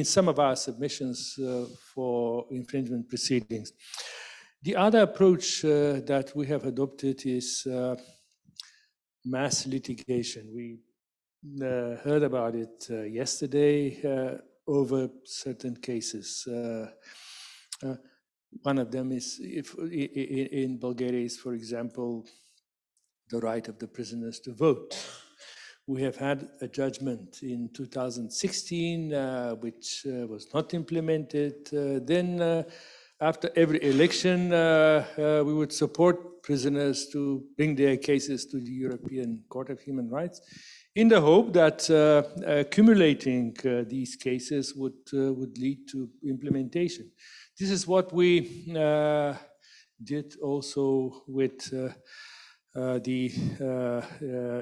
some of our submissions for infringement proceedings. The other approach that we have adopted is mass litigation. We heard about it yesterday over certain cases. One of them is, in Bulgaria, is, for example, the right of the prisoners to vote. We have had a judgment in 2016, which was not implemented. Then, after every election, we would support prisoners to bring their cases to the European Court of Human Rights, in the hope that accumulating these cases would lead to implementation. This is what we did also with the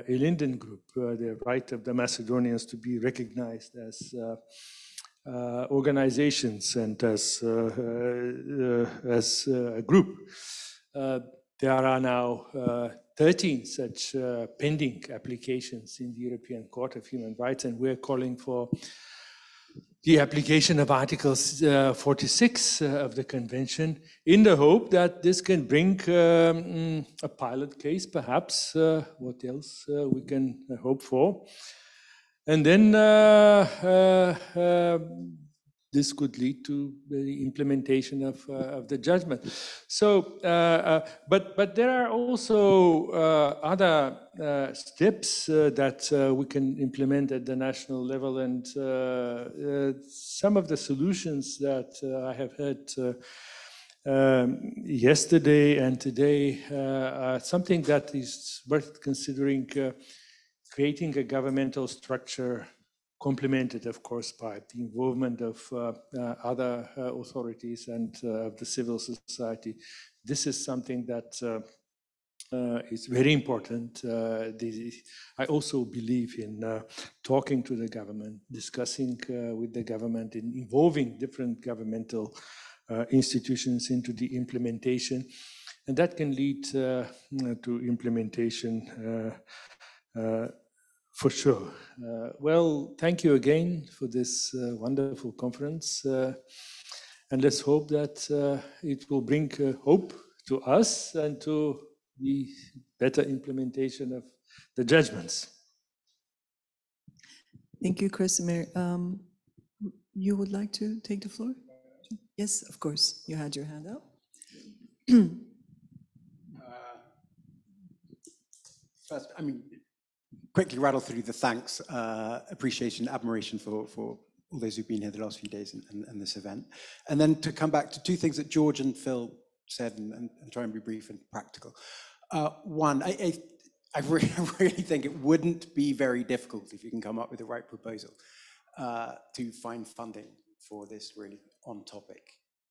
Linden Group, the right of the Macedonians to be recognized as organizations and as a group. There are now 13 such pending applications in the European Court of Human Rights, and we're calling for the application of Article 46 of the Convention, in the hope that this can bring a pilot case, perhaps. What else we can hope for? And then this could lead to the implementation of the judgment. So, but there are also other steps that we can implement at the national level, and some of the solutions that I have heard yesterday and today are something that is worth considering. Creating a governmental structure, complemented, of course, by the involvement of other authorities and of the civil society. This is something that is very important. I also believe in talking to the government, discussing with the government, and involving different governmental institutions into the implementation. And that can lead to implementation for sure. Well, thank you again for this wonderful conference. And let's hope that it will bring hope to us and to the better implementation of the judgments. Thank you, Krasimir. You would like to take the floor? Yes, of course. You had your hand up. First, I mean, quickly rattle through the thanks, appreciation, admiration for all those who've been here the last few days and this event. And then to come back to two things that George and Phil said and try and be brief and practical. One, I really think it wouldn't be very difficult if you can come up with the right proposal to find funding for this really on-topic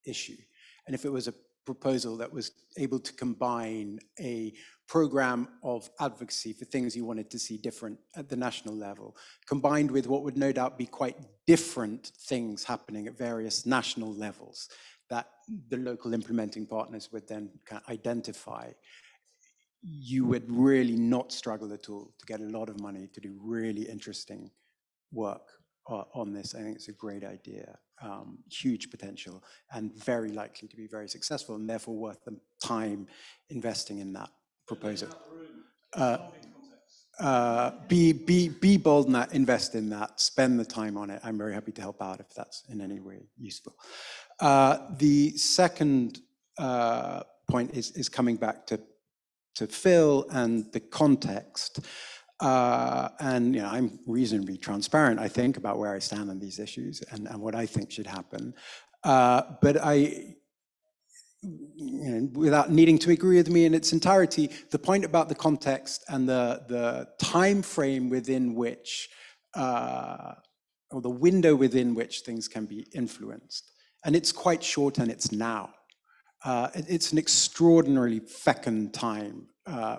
issue. And if it was a proposal that was able to combine a program of advocacy for things you wanted to see different at the national level, combined with what would no doubt be quite different things happening at various national levels that the local implementing partners would then kind of identify, you would really not struggle at all to get a lot of money to do really interesting work on this. I think it's a great idea, huge potential, and very likely to be very successful, and therefore worth the time investing in that proposal. Be bold in that, invest in that, spend the time on it. I'm very happy to help out if that's in any way useful. The second point is coming back to Phil and the context. And I'm reasonably transparent, I think, about where I stand on these issues and what I think should happen. But without needing to agree with me in its entirety, the point about the context and the time frame within which, or the window within which things can be influenced. And it's quite short, and it's now. It's an extraordinarily fecund time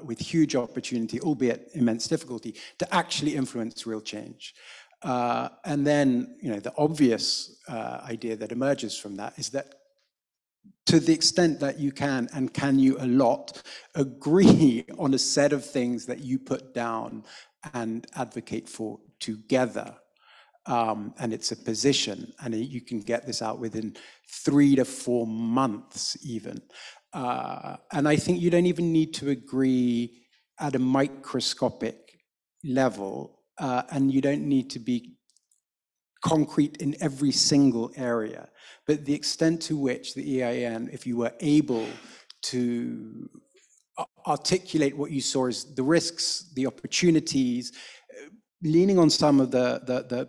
with huge opportunity, albeit immense difficulty, to actually influence real change. And then, the obvious idea that emerges from that is that to the extent that you can, and can you a lot, agree on a set of things that you put down and advocate for together. And it's a position, and you can get this out within 3 to 4 months even. And I think you don't even need to agree at a microscopic level, and you don't need to be concrete in every single area. But the extent to which the EIN, if you were able to articulate what you saw as the risks, the opportunities, leaning on some of the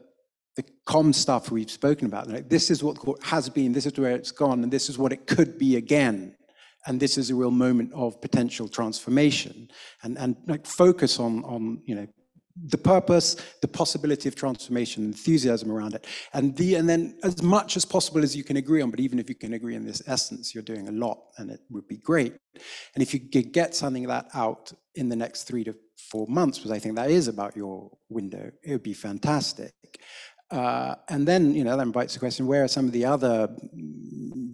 comm stuff we've spoken about, like, this is what has been, this is where it's gone, and this is what it could be again. And this is a real moment of potential transformation, and like focus on the purpose, the possibility of transformation, enthusiasm around it, and then as much as possible as you can agree on. But even if you can agree on this essence, you're doing a lot, and it would be great. And if you could get something like that out in the next 3 to 4 months, because I think that is about your window, it would be fantastic. And then, that invites the question, where are some of the other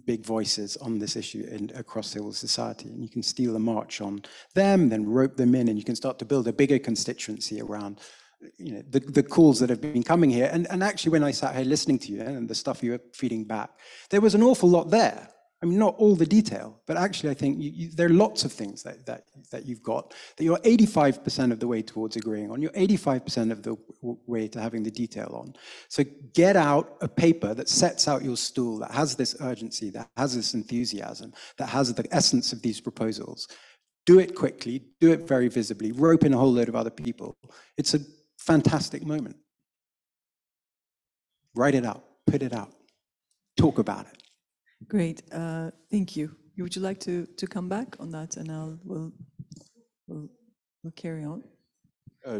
big voices on this issue across civil society? And you can steal a march on them, then rope them in, and you can start to build a bigger constituency around, the calls that have been coming here. And actually, when I sat here listening to you and the stuff you were feeding back, there was an awful lot there. I mean, not all the detail, but actually I think there are lots of things that you've got that you're 85% of the way towards agreeing on. You're 85% of the way to having the detail on. So get out a paper that sets out your stool, that has this urgency, that has this enthusiasm, that has the essence of these proposals. Do it quickly, do it very visibly, rope in a whole load of other people. It's a fantastic moment. Write it out, put it out, talk about it. Great, thank you. Would you like to come back on that, and we'll carry on?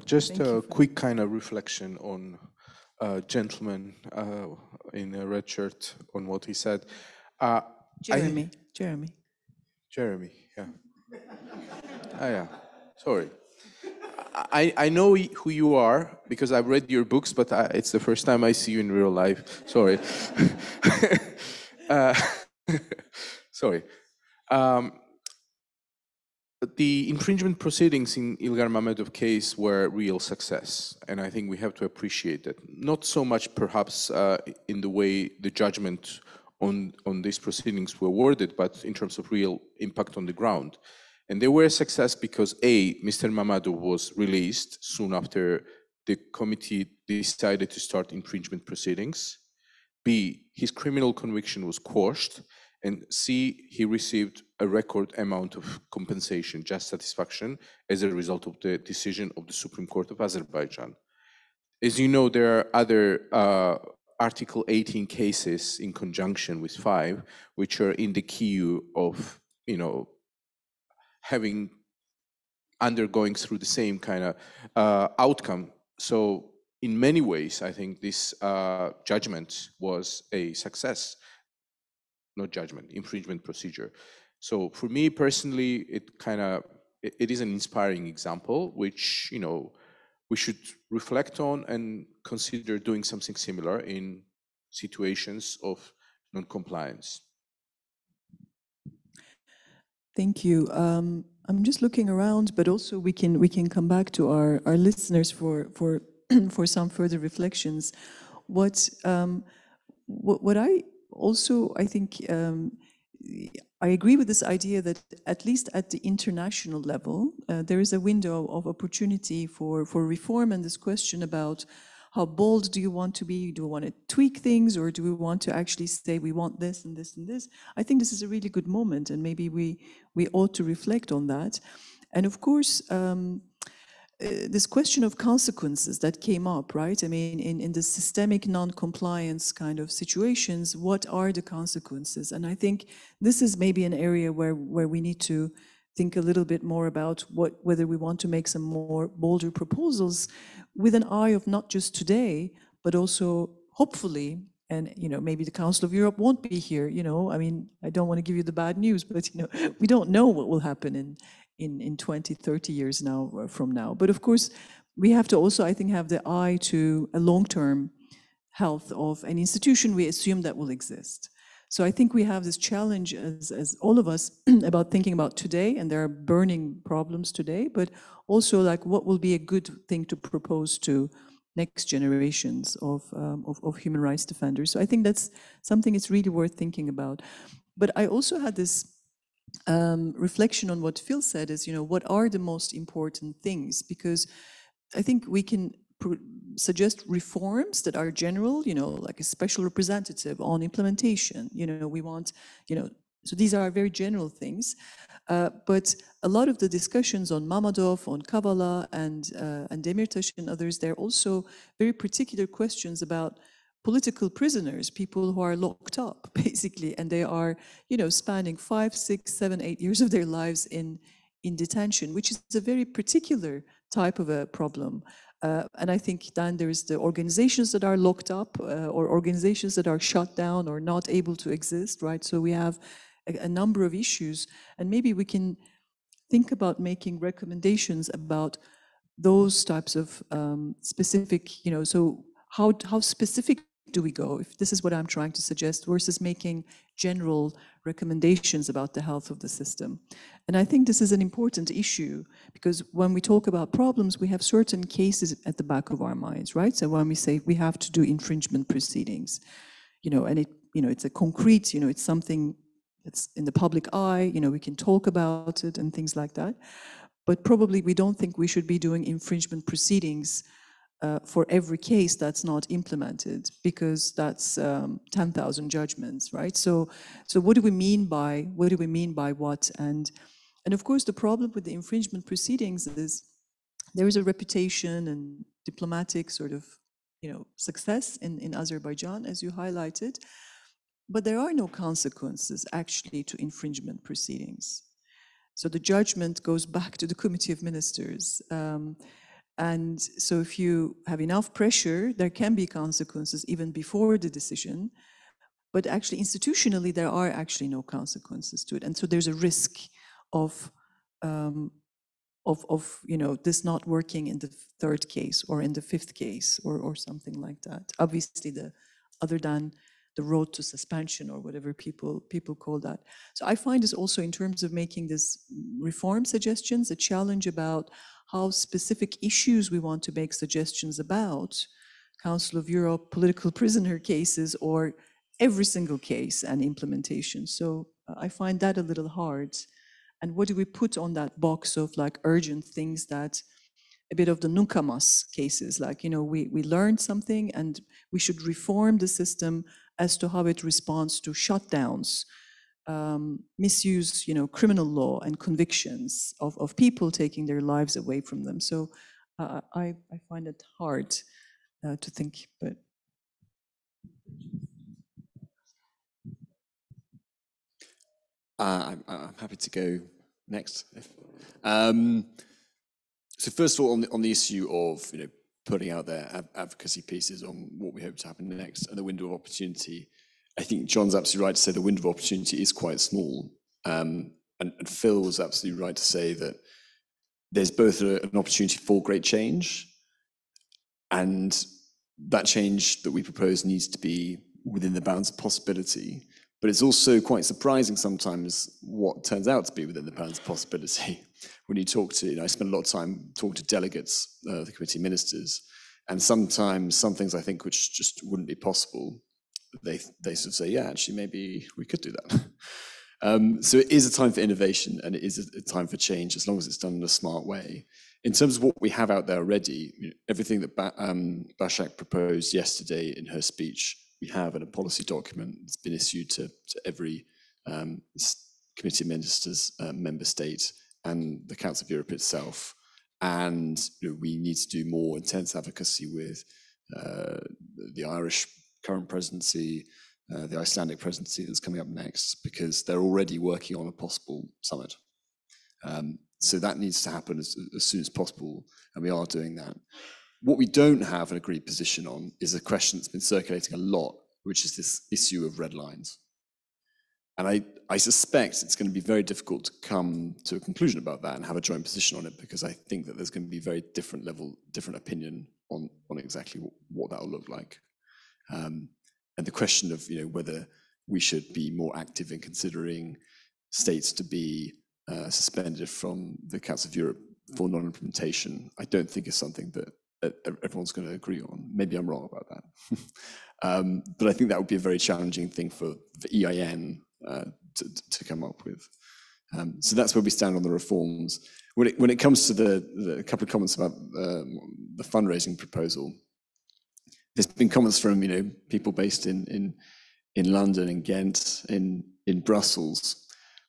Just a quick kind of reflection on gentleman in a red shirt on what he said. Jeremy, yeah. Yeah, sorry. I know who you are because I've read your books, but it's the first time I see you in real life. Sorry. Sorry. The infringement proceedings in Ilgar Mamedov case were real success, and I think we have to appreciate that. Not so much perhaps in the way the judgment on these proceedings were worded, but in terms of real impact on the ground. And they were a success because A, Mr. Mamedov was released soon after the committee decided to start infringement proceedings. B, his criminal conviction was quashed, and C, he received a record amount of compensation, just satisfaction, as a result of the decision of the Supreme Court of Azerbaijan. As you know, there are other Article 18 cases in conjunction with 5, which are in the queue of, undergoing through the same kind of outcome. So in many ways, I think this judgment was a success. Not judgment, infringement procedure. So for me personally, it is an inspiring example, which, you know, we should reflect on and consider doing something similar in situations of non-compliance. Thank you. I'm just looking around, but also we can come back to our listeners for for some further reflections. What I also, I think, I agree with this idea that at least at the international level, there is a window of opportunity for reform, and this question about how bold do you want to be? Do we want to tweak things, or do we want to actually say we want this and this and this? I think this is a really good moment, and maybe we ought to reflect on that. And of course, this question of consequences that came up, right? I mean, in the systemic non-compliance kind of situations, what are the consequences? And I think this is maybe an area where we need to think a little bit more about whether we want to make some more bolder proposals with an eye of not just today, but also hopefully, and you know, maybe the Council of Europe won't be here, you know, I mean, I don't want to give you the bad news, but you know, we don't know what will happen in 20, 30 years now from now. But of course, we have to also, I think, have the eye to a long-term health of an institution we assume that will exist. So I think we have this challenge as all of us about thinking about today, and there are burning problems today, but also like what will be a good thing to propose to next generations of human rights defenders. So I think that's something it's really worth thinking about. But I also had this reflection on what Phil said is, you know, what are the most important things? Because I think we can suggest reforms that are general, you know, like a special representative on implementation. You know, we want, you know, so these are very general things. But a lot of the discussions on Mammadov, on Kavala, and Demirtas and others, they're also very particular questions about political prisoners, people who are locked up, basically, and they are, you know, spanning 5, 6, 7, 8 years of their lives in detention, which is a very particular type of a problem. And I think then there's the organizations that are locked up or organizations that are shut down or not able to exist, right? So we have a number of issues, and maybe we can think about making recommendations about those types of specific, you know, so how specific do we go, if this is what I'm trying to suggest, versus making general recommendations about the health of the system. And I think this is an important issue, because when we talk about problems, we have certain cases at the back of our minds, right? So when we say we have to do infringement proceedings, you know, and it, you know, it's a concrete, you know, it's something that's in the public eye, you know, we can talk about it and things like that. But probably we don't think we should be doing infringement proceedings for every case that's not implemented, because that's 10,000 judgments, right? So what do we mean by what? And of course, the problem with the infringement proceedings is there is a reputation and diplomatic sort of, you know, success in Azerbaijan, as you highlighted, but there are no consequences actually to infringement proceedings. So the judgment goes back to the Committee of Ministers. And so if you have enough pressure, there can be consequences even before the decision. But actually, institutionally, there are actually no consequences to it. And so there's a risk of you know, this not working in the third case or in the fifth case or something like that. Obviously, other than the road to suspension or whatever people call that. So I find this also, in terms of making this reform suggestions, a challenge about how specific issues we want to make suggestions about, Council of Europe, political prisoner cases, or every single case and implementation. So I find that a little hard. And what do we put on that box of like urgent things, that a bit of the nuncamas cases, like, you know, we learned something and we should reform the system as to how it responds to shutdowns, misuse, you know, criminal law and convictions of people taking their lives away from them. So I find it hard to think, but. I'm happy to go next. So first of all, on the issue of, you know, putting out their advocacy pieces on what we hope to happen next and the window of opportunity, I think John's absolutely right to say the window of opportunity is quite small. And Phil was absolutely right to say that there's both an opportunity for great change, and that change that we propose needs to be within the bounds of possibility. But it's also quite surprising sometimes what turns out to be within the bounds of possibility. When you talk to, I spend a lot of time talking to delegates, the committee ministers, and sometimes some things I think which just wouldn't be possible, they sort of say, yeah, actually, maybe we could do that. So it is a time for innovation, and it is a time for change, as long as it's done in a smart way. In terms of what we have out there already, everything that Başak proposed yesterday in her speech, we have in a policy document that's been issued to every committee of ministers, member state, and the Council of Europe itself. And we need to do more intense advocacy with the Irish current presidency, the Icelandic presidency that's coming up next, because they're already working on a possible summit. So that needs to happen as soon as possible, and we are doing that. What we don't have an agreed position on is a question that's been circulating a lot, which is this issue of red lines. And I suspect it's going to be very difficult to come to a conclusion about that and have a joint position on it, because I think that there's going to be very different opinion on exactly what that will look like. And the question of whether we should be more active in considering states to be suspended from the Council of Europe for non-implementation, I don't think is something that everyone's going to agree on. Maybe I'm wrong about that. But I think that would be a very challenging thing for EIN to come up with. So that's where we stand on the reforms. When it comes to the couple of comments about the fundraising proposal, there's been comments from people based in London, in Ghent, in Brussels,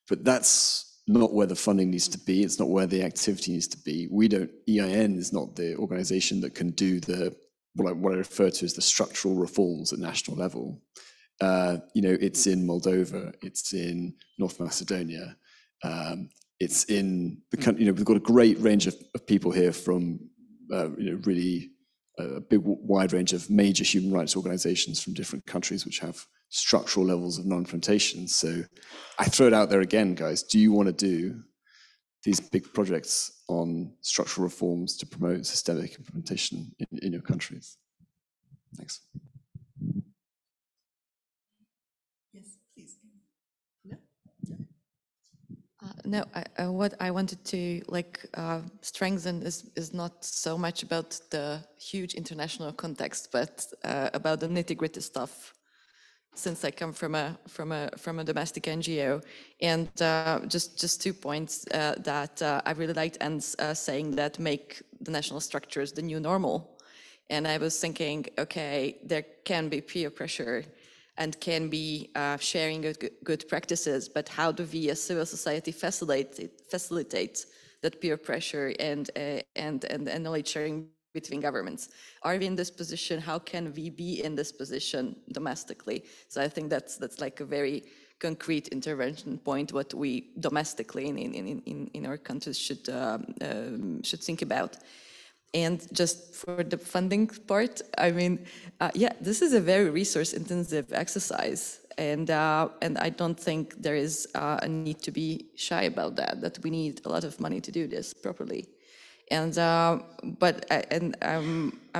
but that's not where the funding needs to be. It's not where the activity needs to be. EIN is not the organization that can do what I refer to as the structural reforms at national level. It's in Moldova, it's in North Macedonia, it's in the country. We've got a great range of people here from really a big wide range of major human rights organizations from different countries which have structural levels of non-implementation. So I throw it out there again, guys. Do you want to do these big projects on structural reforms to promote systemic implementation in your countries? Thanks. Yes, please. No, what I wanted to strengthen is not so much about the huge international context, but about the nitty-gritty stuff. Since I come from a domestic NGO, and just 2 points that I really liked Anne's saying that make the national structures the new normal. And I was thinking, okay, there can be peer pressure and can be sharing of good practices, but how do we as civil society facilitate that peer pressure and knowledge sharing between governments? Are we in this position? How can we be in this position domestically? So I think that's like a very concrete intervention point, what we domestically in our countries should think about. And just for the funding part, I mean, this is a very resource-intensive exercise, and I don't think there is a need to be shy about that we need a lot of money to do this properly. And I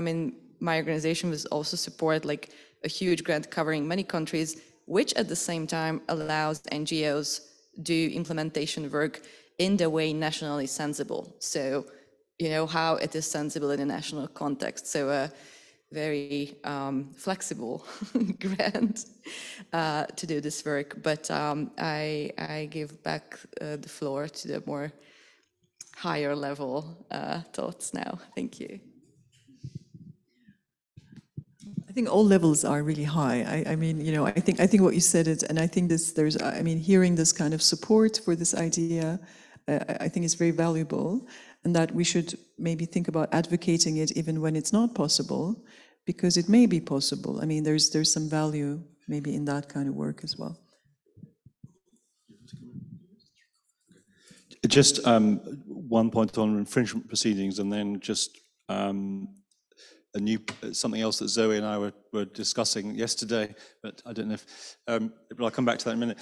mean, my organization was also support like a huge grant covering many countries, which at the same time allows NGOs do implementation work in the way nationally sensible. So, how it is sensible in a national context. So a very flexible grant to do this work. But I give back the floor to the more higher level thoughts now. Thank you. I think all levels are really high. I mean, I think what you said it, and I think hearing this kind of support for this idea, I think is very valuable, and that we should maybe think about advocating it even when it's not possible, because it may be possible. I mean, there's some value maybe in that kind of work as well. Just one point on infringement proceedings, and then just something else that Zoe and I were discussing yesterday, but I don't know if, but I'll come back to that in a minute.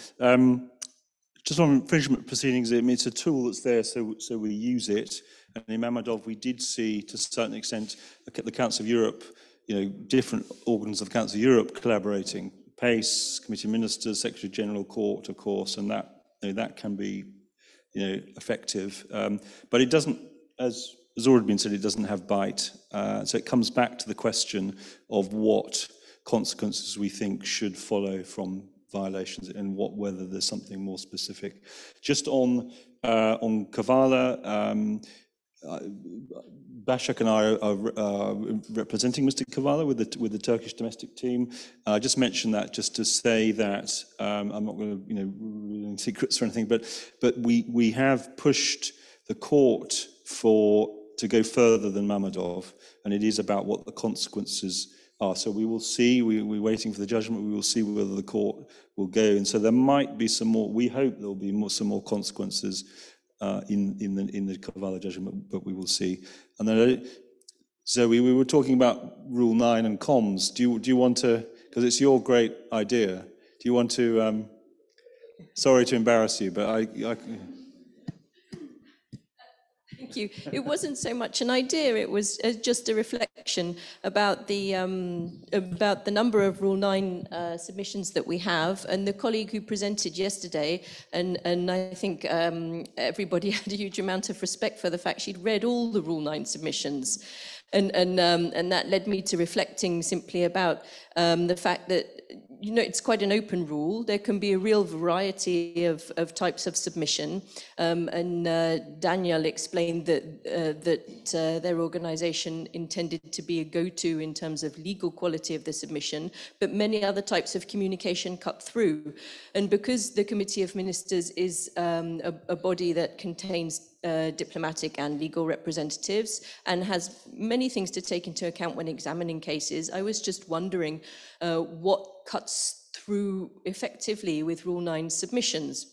Just on infringement proceedings, I mean, it's a tool that's there, so we use it. And in Mammadov, we did see, to a certain extent, the Council of Europe, different organs of the Council of Europe collaborating. PACE, Committee of Ministers, Secretary General Court, of course, and that can be, effective. But it doesn't, as has already been said, it doesn't have bite. So it comes back to the question of what consequences we think should follow from violations and whether there's something more specific. Just on Kavala, Başak and I are representing Mr. Kavala with the Turkish domestic team. I just mentioned that just to say that I'm not going to reveal any secrets or anything, but we have pushed the court to go further than Mammadov, and it is about what the consequences are. So we will see. We're waiting for the judgment. We will see whether the court will go, and so there might be some more. We hope there will be some more consequences in the Kavala judgment, but we will see. And then, so we were talking about Rule 9 and comms. Do you want to? Because it's your great idea. Do you want to? Sorry to embarrass you, but I Thank you. It wasn't so much an idea, it was just a reflection about the number of Rule 9 submissions that we have, and the colleague who presented yesterday, and I think everybody had a huge amount of respect for the fact she'd read all the Rule 9 submissions. And that led me to reflecting simply about the fact that it's quite an open rule. There can be a real variety of types of submission. And Daniel explained that their organization intended to be a go-to in terms of legal quality of the submission, but many other types of communication cut through. And because the Committee of Ministers is a body that contains diplomatic and legal representatives and has many things to take into account when examining cases, I was just wondering what cuts through effectively with Rule 9 submissions,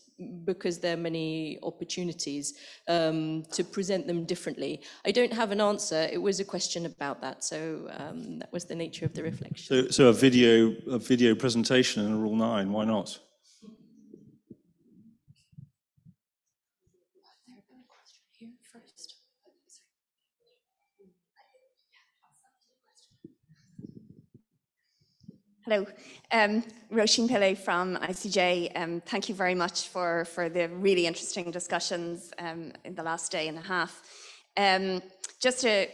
because there are many opportunities to present them differently. I don't have an answer. It was a question about that, so that was the nature of the reflection. So a video presentation in Rule 9, why not? Hello, Roisin Pillay from ICJ. Thank you very much for the really interesting discussions in the last day and a half. Just I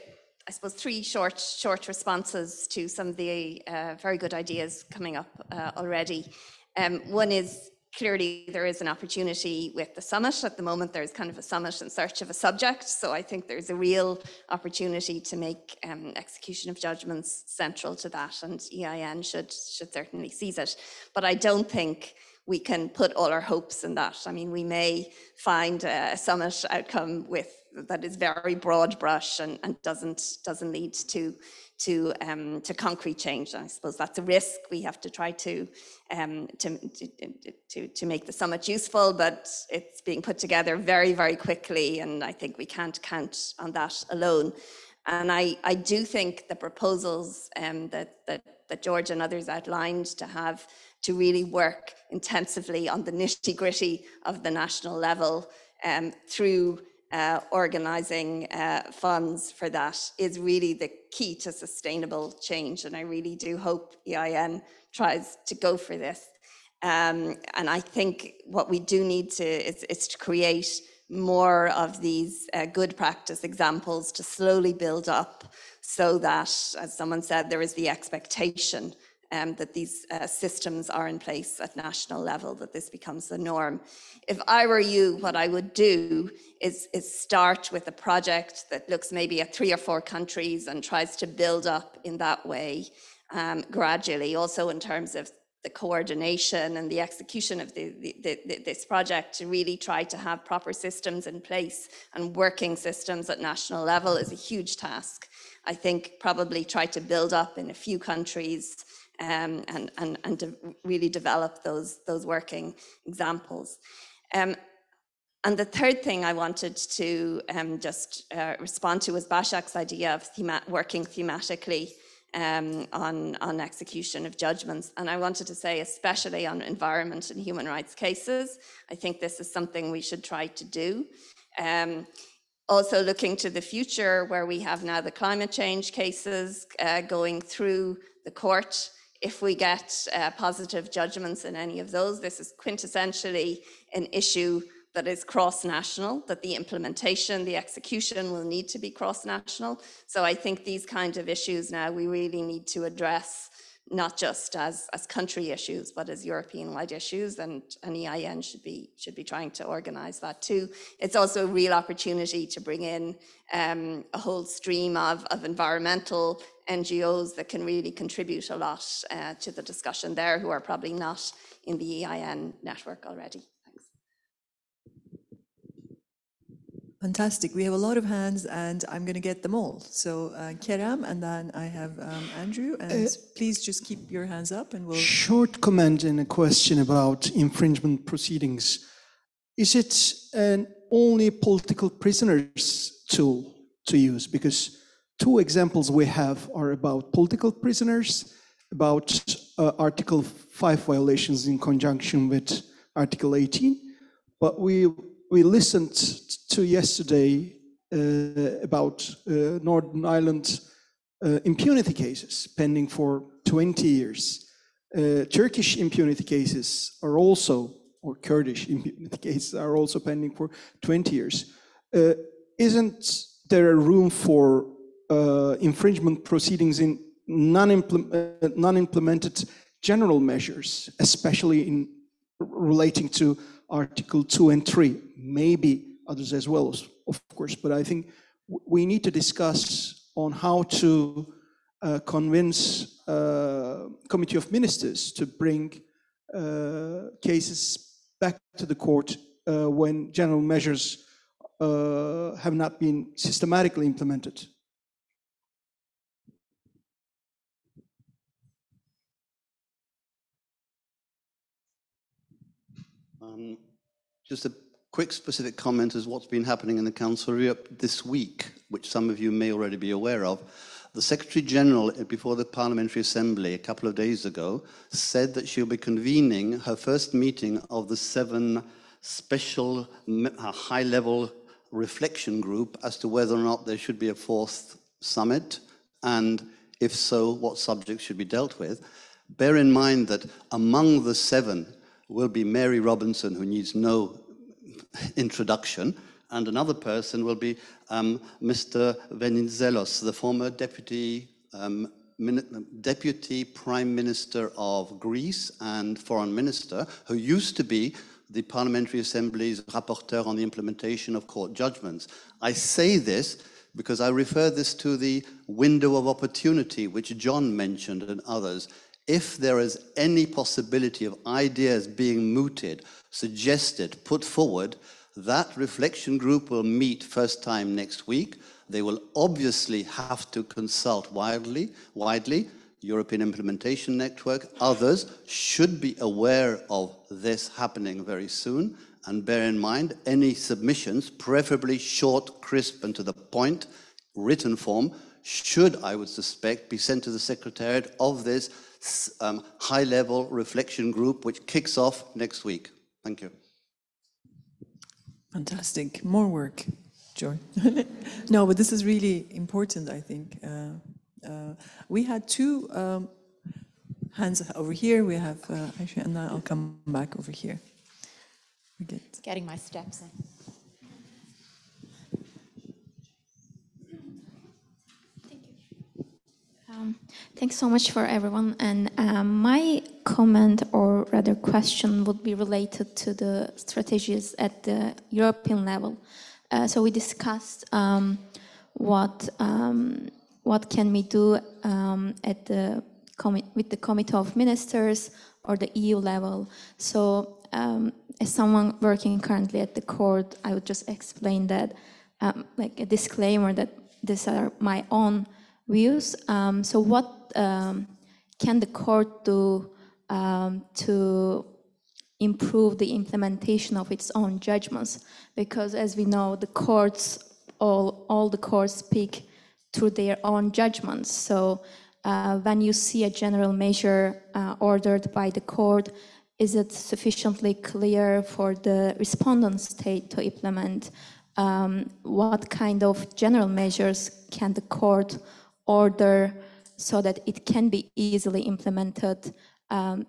suppose, three short responses to some of the very good ideas coming up already. One is, clearly there is an opportunity with the summit. At the moment, there's kind of a summit in search of a subject. So I think there's a real opportunity to make execution of judgments central to that, and EIN should certainly seize it. But I don't think we can put all our hopes in that. I mean, we may find a summit outcome that is very broad brush and doesn't lead to concrete change. I suppose that's a risk. We have to try to make the summit useful, but it's being put together very, very quickly, and I think we can't count on that alone. And I do think the proposals that George and others outlined to really work intensively on the nitty-gritty of the national level through organising funds for that is really the key to sustainable change. And I really do hope EIN tries to go for this. And I think what we do need is to create more of these good practice examples to slowly build up, so that, as someone said, there is the expectation that these systems are in place at national level, that this becomes the norm. If I were you, what I would do is start with a project that looks maybe at 3 or 4 countries and tries to build up in that way gradually, also in terms of the coordination and the execution of this project, to really try to have proper systems in place, and working systems at national level is a huge task. I think probably try to build up in a few countries and to really develop those working examples. And the third thing I wanted to just respond to was Başak's idea of working thematically. on execution of judgments. And I wanted to say, especially on environment and human rights cases, I think this is something we should try to do. Also looking to the future, where we have now the climate change cases going through the court. If we get positive judgments in any of those, this is quintessentially an issue that is cross-national, that the implementation, the execution will need to be cross-national. So I think these kind of issues now we really need to address, not just as country issues, but as European-wide issues, and an EIN should be trying to organise that too. It's also a real opportunity to bring in a whole stream of environmental NGOs that can really contribute a lot to the discussion there, who are probably not in the EIN network already. Fantastic. We have a lot of hands, and I'm going to get them all. So Kerem, and then I have Andrew. And please just keep your hands up, and we'll... Short comment and a question about infringement proceedings. Is it an only political prisoners tool to use? Because two examples we have are about political prisoners, about Article 5 violations in conjunction with Article 18. But we listened to yesterday about Northern Ireland impunity cases pending for 20 years. Turkish impunity cases are also, or Kurdish impunity cases are also pending for 20 years. Isn't there a room for infringement proceedings in non-implemented general measures, especially in relating to Article 2 and 3, maybe others as well, of course, but I think we need to discuss on how to convince Committee of Ministers to bring cases back to the court when general measures have not been systematically implemented. Just a quick specific comment is what's been happening in the Council of Europe this week, which some of you may already be aware of. The Secretary General, before the Parliamentary Assembly a couple of days ago, said that she'll be convening her first meeting of the 7 special high-level reflection group as to whether or not there should be a 4th summit, and if so, what subjects should be dealt with. Bear in mind that among the 7 will be Mary Robinson, who needs no introduction, and another person will be Mr. Venizelos, the former Deputy Prime Minister of Greece and Foreign Minister, who used to be the Parliamentary Assembly's rapporteur on the implementation of court judgments. I say this because I refer this to the window of opportunity, which John mentioned and others. If there is any possibility of ideas being mooted, suggested, put forward, that reflection group will meet first time next week. They will obviously have to consult widely, European Implementation Network. Others should be aware of this happening very soon. And bear in mind, any submissions, preferably short, crisp, and to the point, written form, should, I would suspect, be sent to the Secretariat of this high-level reflection group, which kicks off next week. Thank you. Fantastic. More work, Joy. No, but this is really important, I think. We had 2 hands over here. We have Aisha, and then I'll come back over here. Getting my steps in. Thanks so much for everyone. And my comment, or rather question, would be related to the strategies at the European level. So we discussed what can we do at with the Committee of Ministers or the EU level. So as someone working currently at the court, I would just explain that, like a disclaimer, that these are my own views. So what can the court do to improve the implementation of its own judgments? Because as we know, the courts, all the courts speak through their own judgments. So when you see a general measure ordered by the court, is it sufficiently clear for the respondent state to implement? What kind of general measures can the court order so that it can be easily implemented?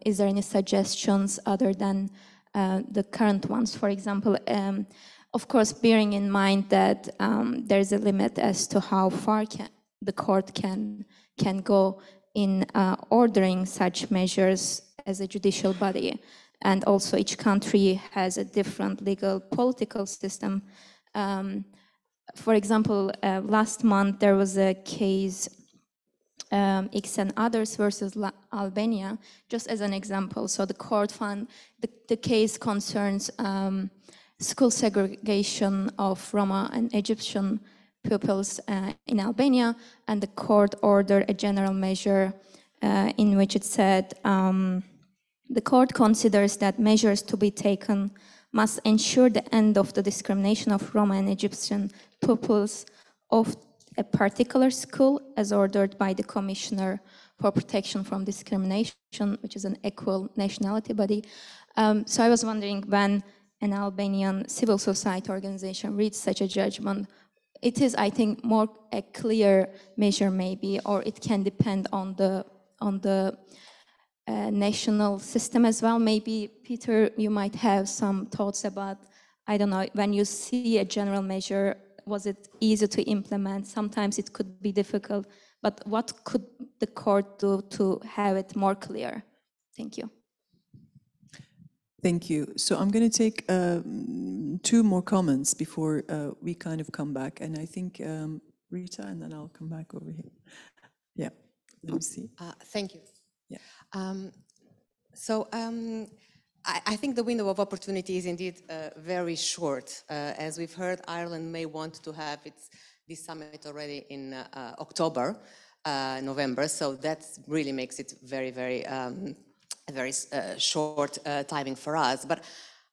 Is there any suggestions other than the current ones? For example, of course, bearing in mind that there's a limit as to how far the court can go in ordering such measures as a judicial body. And also each country has a different legal political system. For example, last month there was a case, X and others versus Albania, just as an example. So the court found the case concerns school segregation of Roma and Egyptian pupils in Albania, and the court ordered a general measure in which it said, the court considers that measures to be taken must ensure the end of the discrimination of Roma and Egyptian pupils of a particular school as ordered by the Commissioner for Protection from Discrimination, which is an equal nationality body. So I was wondering, when an Albanian civil society organization reads such a judgment, it is, I think, more a clear measure maybe, or it can depend on the national system as well. Maybe, Peter, you might have some thoughts about, I don't know, when you see a general measure, was it easy to implement? Sometimes it could be difficult, but what could the court do to have it more clear? Thank you. Thank you. So I'm going to take 2 more comments before we kind of come back. And I think Rita, and then I'll come back over here. Yeah, let me see. Thank you. Yeah. I think the window of opportunity is indeed very short. As we've heard, Ireland may want to have this summit already in October, November. So that really makes it very, very short timing for us. But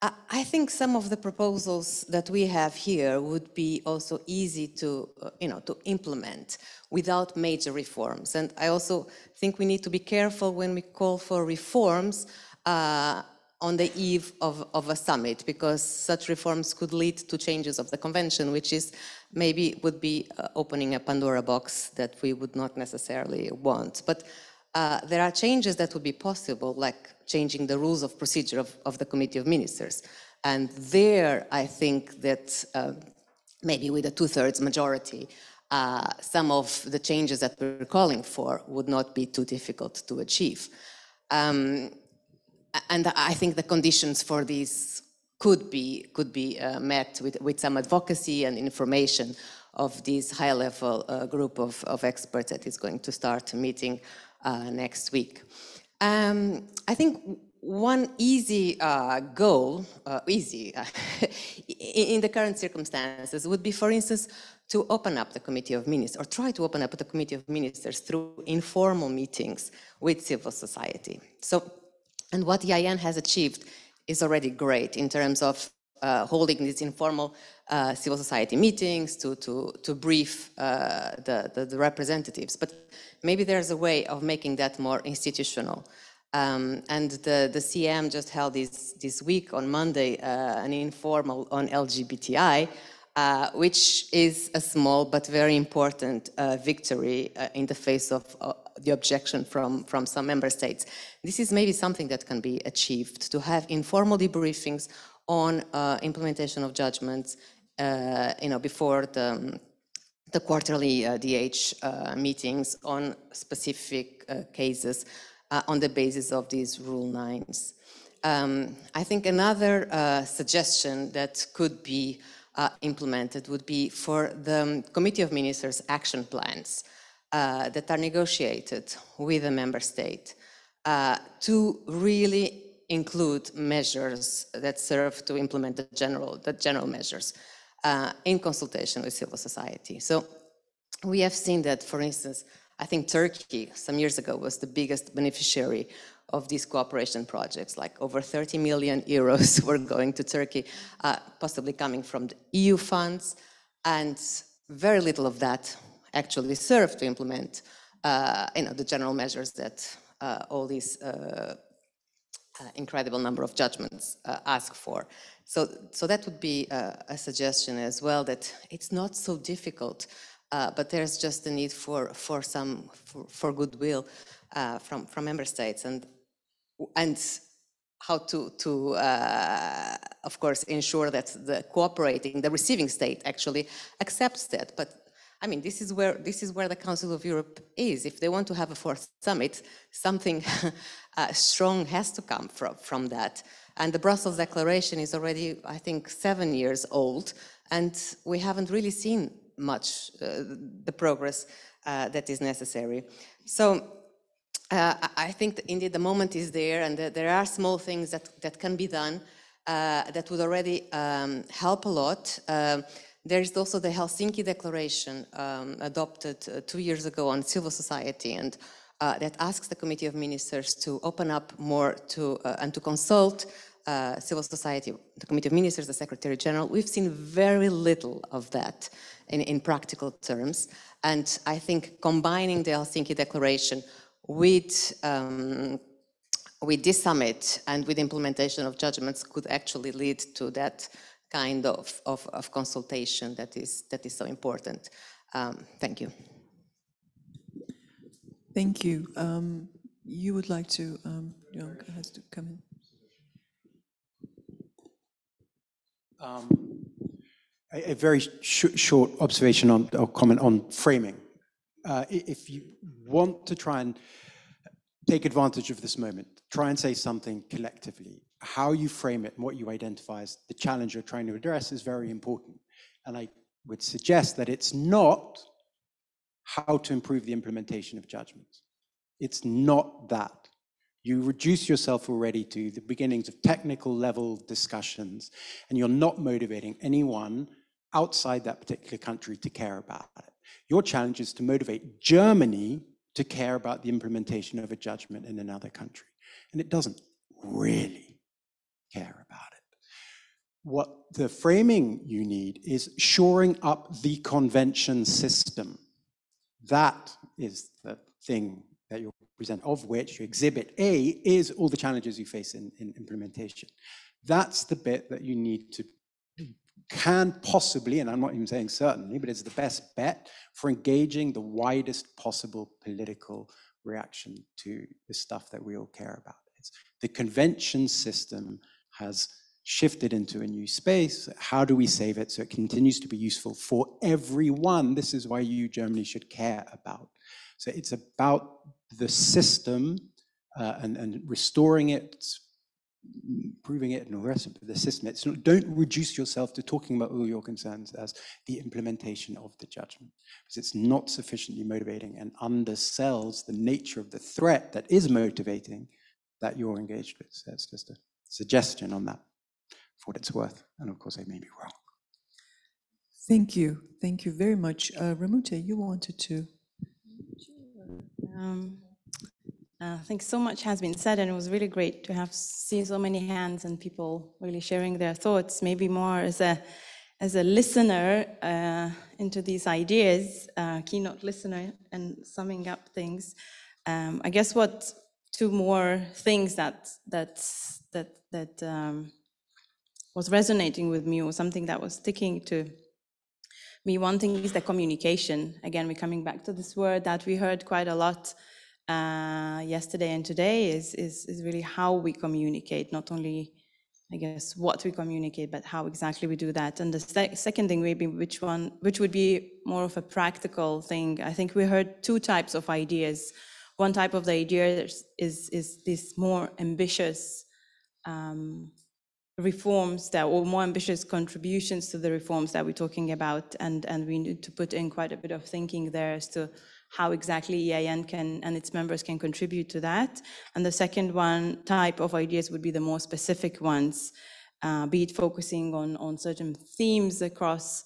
I think some of the proposals that we have here would be also easy to, to implement without major reforms. And I also think we need to be careful when we call for reforms on the eve of a summit, because such reforms could lead to changes of the convention, which is maybe would be opening a Pandora box that we would not necessarily want. But there are changes that would be possible, like changing the rules of procedure of the Committee of Ministers. And there, I think that maybe with a 2/3 majority, some of the changes that we're calling for would not be too difficult to achieve. And I think the conditions for these could be met with some advocacy and information of this high-level group of experts that is going to start meeting next week. I think one easy goal, in the current circumstances, would be, for instance, to open up the Committee of Ministers, or try to open up the Committee of Ministers through informal meetings with civil society. And what EIN has achieved is already great in terms of holding these informal civil society meetings to brief the representatives. But maybe there's a way of making that more institutional. And the CM just held this week on Monday an informal on LGBTI, which is a small but very important victory in the face of the objection from some member states. This is maybe something that can be achieved, to have informal debriefings on implementation of judgments, before the quarterly DH meetings on specific cases on the basis of these Rule 9s. I think another suggestion that could be implemented would be for the Committee of Ministers action plans that are negotiated with a member state to really include measures that serve to implement the general measures in consultation with civil society. So we have seen that, for instance, I think Turkey some years ago was the biggest beneficiary of these cooperation projects. Like over 30 million euros were going to Turkey, possibly coming from the EU funds, and very little of that actually served to implement the general measures that all these incredible number of judgments ask for. So that would be a suggestion as well, that it's not so difficult, but there's just a need for goodwill from member states, and how to of course ensure that the receiving state actually accepts that. But I mean, this is where the Council of Europe is. If they want to have a fourth summit, something strong has to come from that. And the Brussels Declaration is already, I think, 7 years old, and we haven't really seen much the progress that is necessary. So I think that indeed the moment is there, and there are small things that can be done that would already help a lot. There is also the Helsinki Declaration adopted 2 years ago on civil society, and that asks the Committee of Ministers to open up more and to consult civil society, the Committee of Ministers, the Secretary General. We've seen very little of that in practical terms, and I think combining the Helsinki Declaration with this summit and with implementation of judgments could actually lead to that kind of consultation that is so important. Thank you. Thank you. You would like to, has to come in. A very short observation or comment on framing. If you want to try and take advantage of this moment, try and say something collectively. How you frame it and what you identify as the challenge you're trying to address is very important. And I would suggest that it's not how to improve the implementation of judgments. It's not that. You reduce yourself already to the beginnings of technical level discussions, and you're not motivating anyone outside that particular country to care about it. Your challenge is to motivate Germany to care about the implementation of a judgment in another country. And it doesn't really care about it. What the framing you need is shoring up the convention system. That is the thing that you'll present, of which your Exhibit A is all the challenges you face in implementation. That's the bit that you need to, can possibly, and I'm not even saying certainly, but it's the best bet for engaging the widest possible political reaction to the stuff that we all care about. The convention system has shifted into a new space. How do we save it so it continues to be useful for everyone? This is why you, Germany, should care about. So it's about the system and restoring it, improving it, and all the rest of the system. It's not, don't reduce yourself to talking about all your concerns as the implementation of the judgment, because it's not sufficiently motivating and undersells the nature of the threat that is motivating that you're engaged with. So it's just a suggestion on that, for what it's worth. And of course, I may be wrong. Thank you. Thank you very much. Ramute, you wanted to. I think so much has been said, and it was really great to have seen so many hands and people really sharing their thoughts, maybe more as a listener into these ideas, keynote listener, and summing up things. I guess what two more things that was resonating with me, or something that was sticking to me. One thing is the communication. Again, we're coming back to this word that we heard quite a lot yesterday and today is really how we communicate, not only, I guess, what we communicate, but how exactly we do that. And the second thing, maybe which would be more of a practical thing. I think we heard two types of ideas. One type of the idea is this more ambitious reforms that, or more ambitious contributions to the reforms that we're talking about, and we need to put in quite a bit of thinking there as to how exactly EIN and its members can contribute to that. And the second one type of ideas would be the more specific ones, be it focusing on certain themes across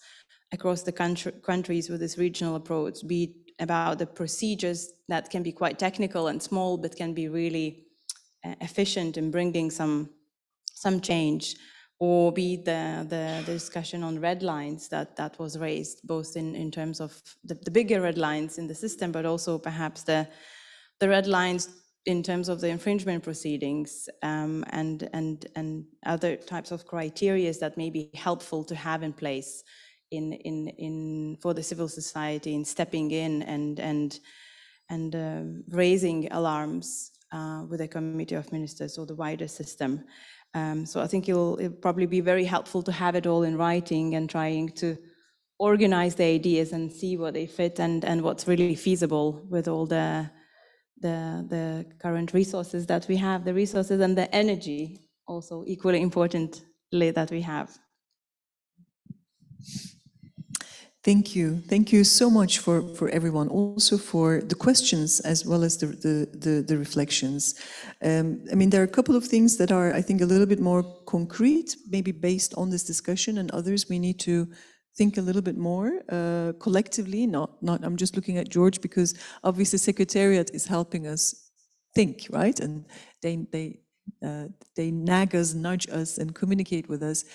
the countries with this regional approach, be it about the procedures that can be quite technical and small, but can be really efficient in bringing some change, or be the discussion on red lines that was raised, both in terms of the bigger red lines in the system, but also perhaps the red lines in terms of the infringement proceedings, and other types of criteria that may be helpful to have in place for the civil society in stepping in and raising alarms with the Committee of Ministers or the wider system. So I think it'll probably be very helpful to have it all in writing and trying to organize the ideas and see what they fit and what's really feasible with all the current resources that we have, the resources and the energy also equally importantly that we have. Thank you. Thank you so much for everyone, also for the questions as well as the reflections. I mean, there are a couple of things that are, I think, a little bit more concrete, maybe based on this discussion, and others we need to think a little bit more collectively. I'm just looking at George, because obviously Secretariat is helping us think, right? And they nag us, nudge us, and communicate with us.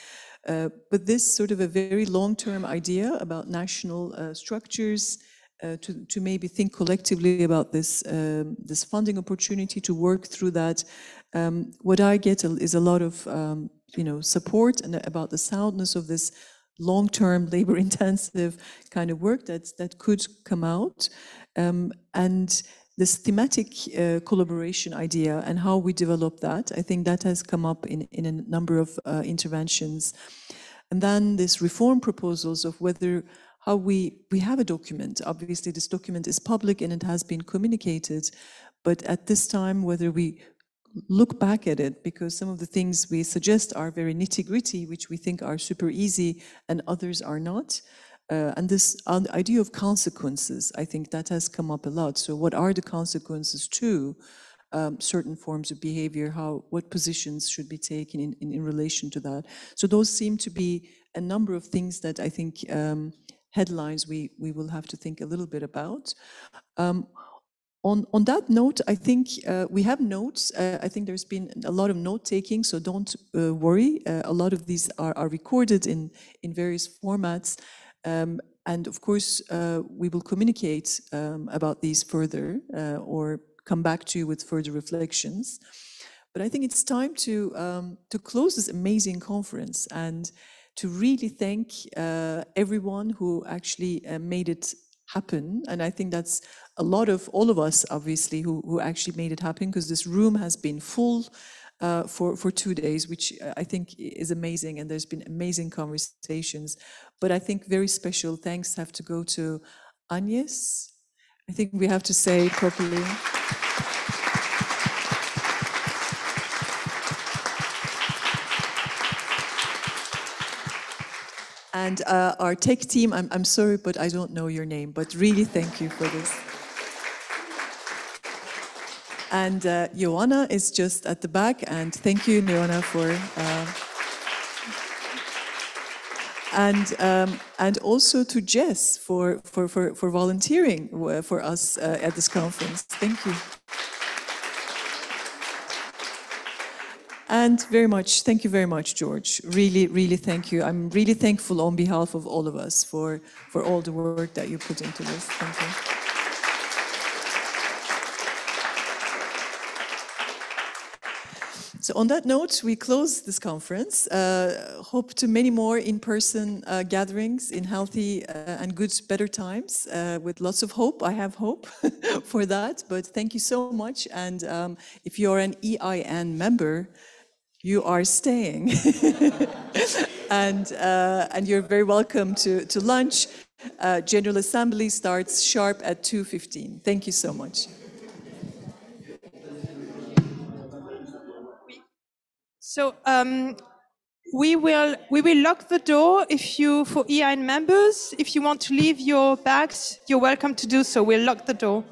But this sort of a very long-term idea about national structures, to maybe think collectively about this this funding opportunity, to work through that. What I get is a lot of support and about the soundness of this long-term, labor-intensive kind of work that could come out, and this thematic collaboration idea and how we develop that. I think that has come up in a number of interventions. And then this reform proposals of how we have a document. Obviously, this document is public and it has been communicated, but at this time, whether we look back at it, because some of the things we suggest are very nitty-gritty, which we think are super easy, and others are not. And this idea of consequences, I think that has come up a lot. So what are the consequences to certain forms of behavior? What positions should be taken in relation to that? So those seem to be a number of things that I think headlines we will have to think a little bit about. On that note, I think we have notes. I think there's been a lot of note-taking, so don't worry. A lot of these are recorded in various formats. And of course, we will communicate about these further or come back to you with further reflections. But I think it's time to close this amazing conference and to really thank everyone who actually made it happen. And I think that's a lot of all of us, obviously, who actually made it happen, because this room has been full for 2 days, which I think is amazing, and there's been amazing conversations. But I think very special thanks have to go to Agnes. I think we have to say it properly. And our tech team, I'm sorry, but I don't know your name, but really thank you for this. And Joanna is just at the back, and thank you, Joanna, for and also to Jess for volunteering for us at this conference. Thank you. And thank you very much, George. Really, really thank you. I'm really thankful on behalf of all of us for all the work that you put into this. Thank you. So on that note, we close this conference. Hope to many more in-person gatherings in healthy and good, better times with lots of hope. I have hope for that, but thank you so much. And if you're an EIN member, you are staying. And you're very welcome to lunch. General Assembly starts sharp at 2:15. Thank you so much. So we will lock the door for EIN members. If you want to leave your bags, you're welcome to do so. We'll lock the door.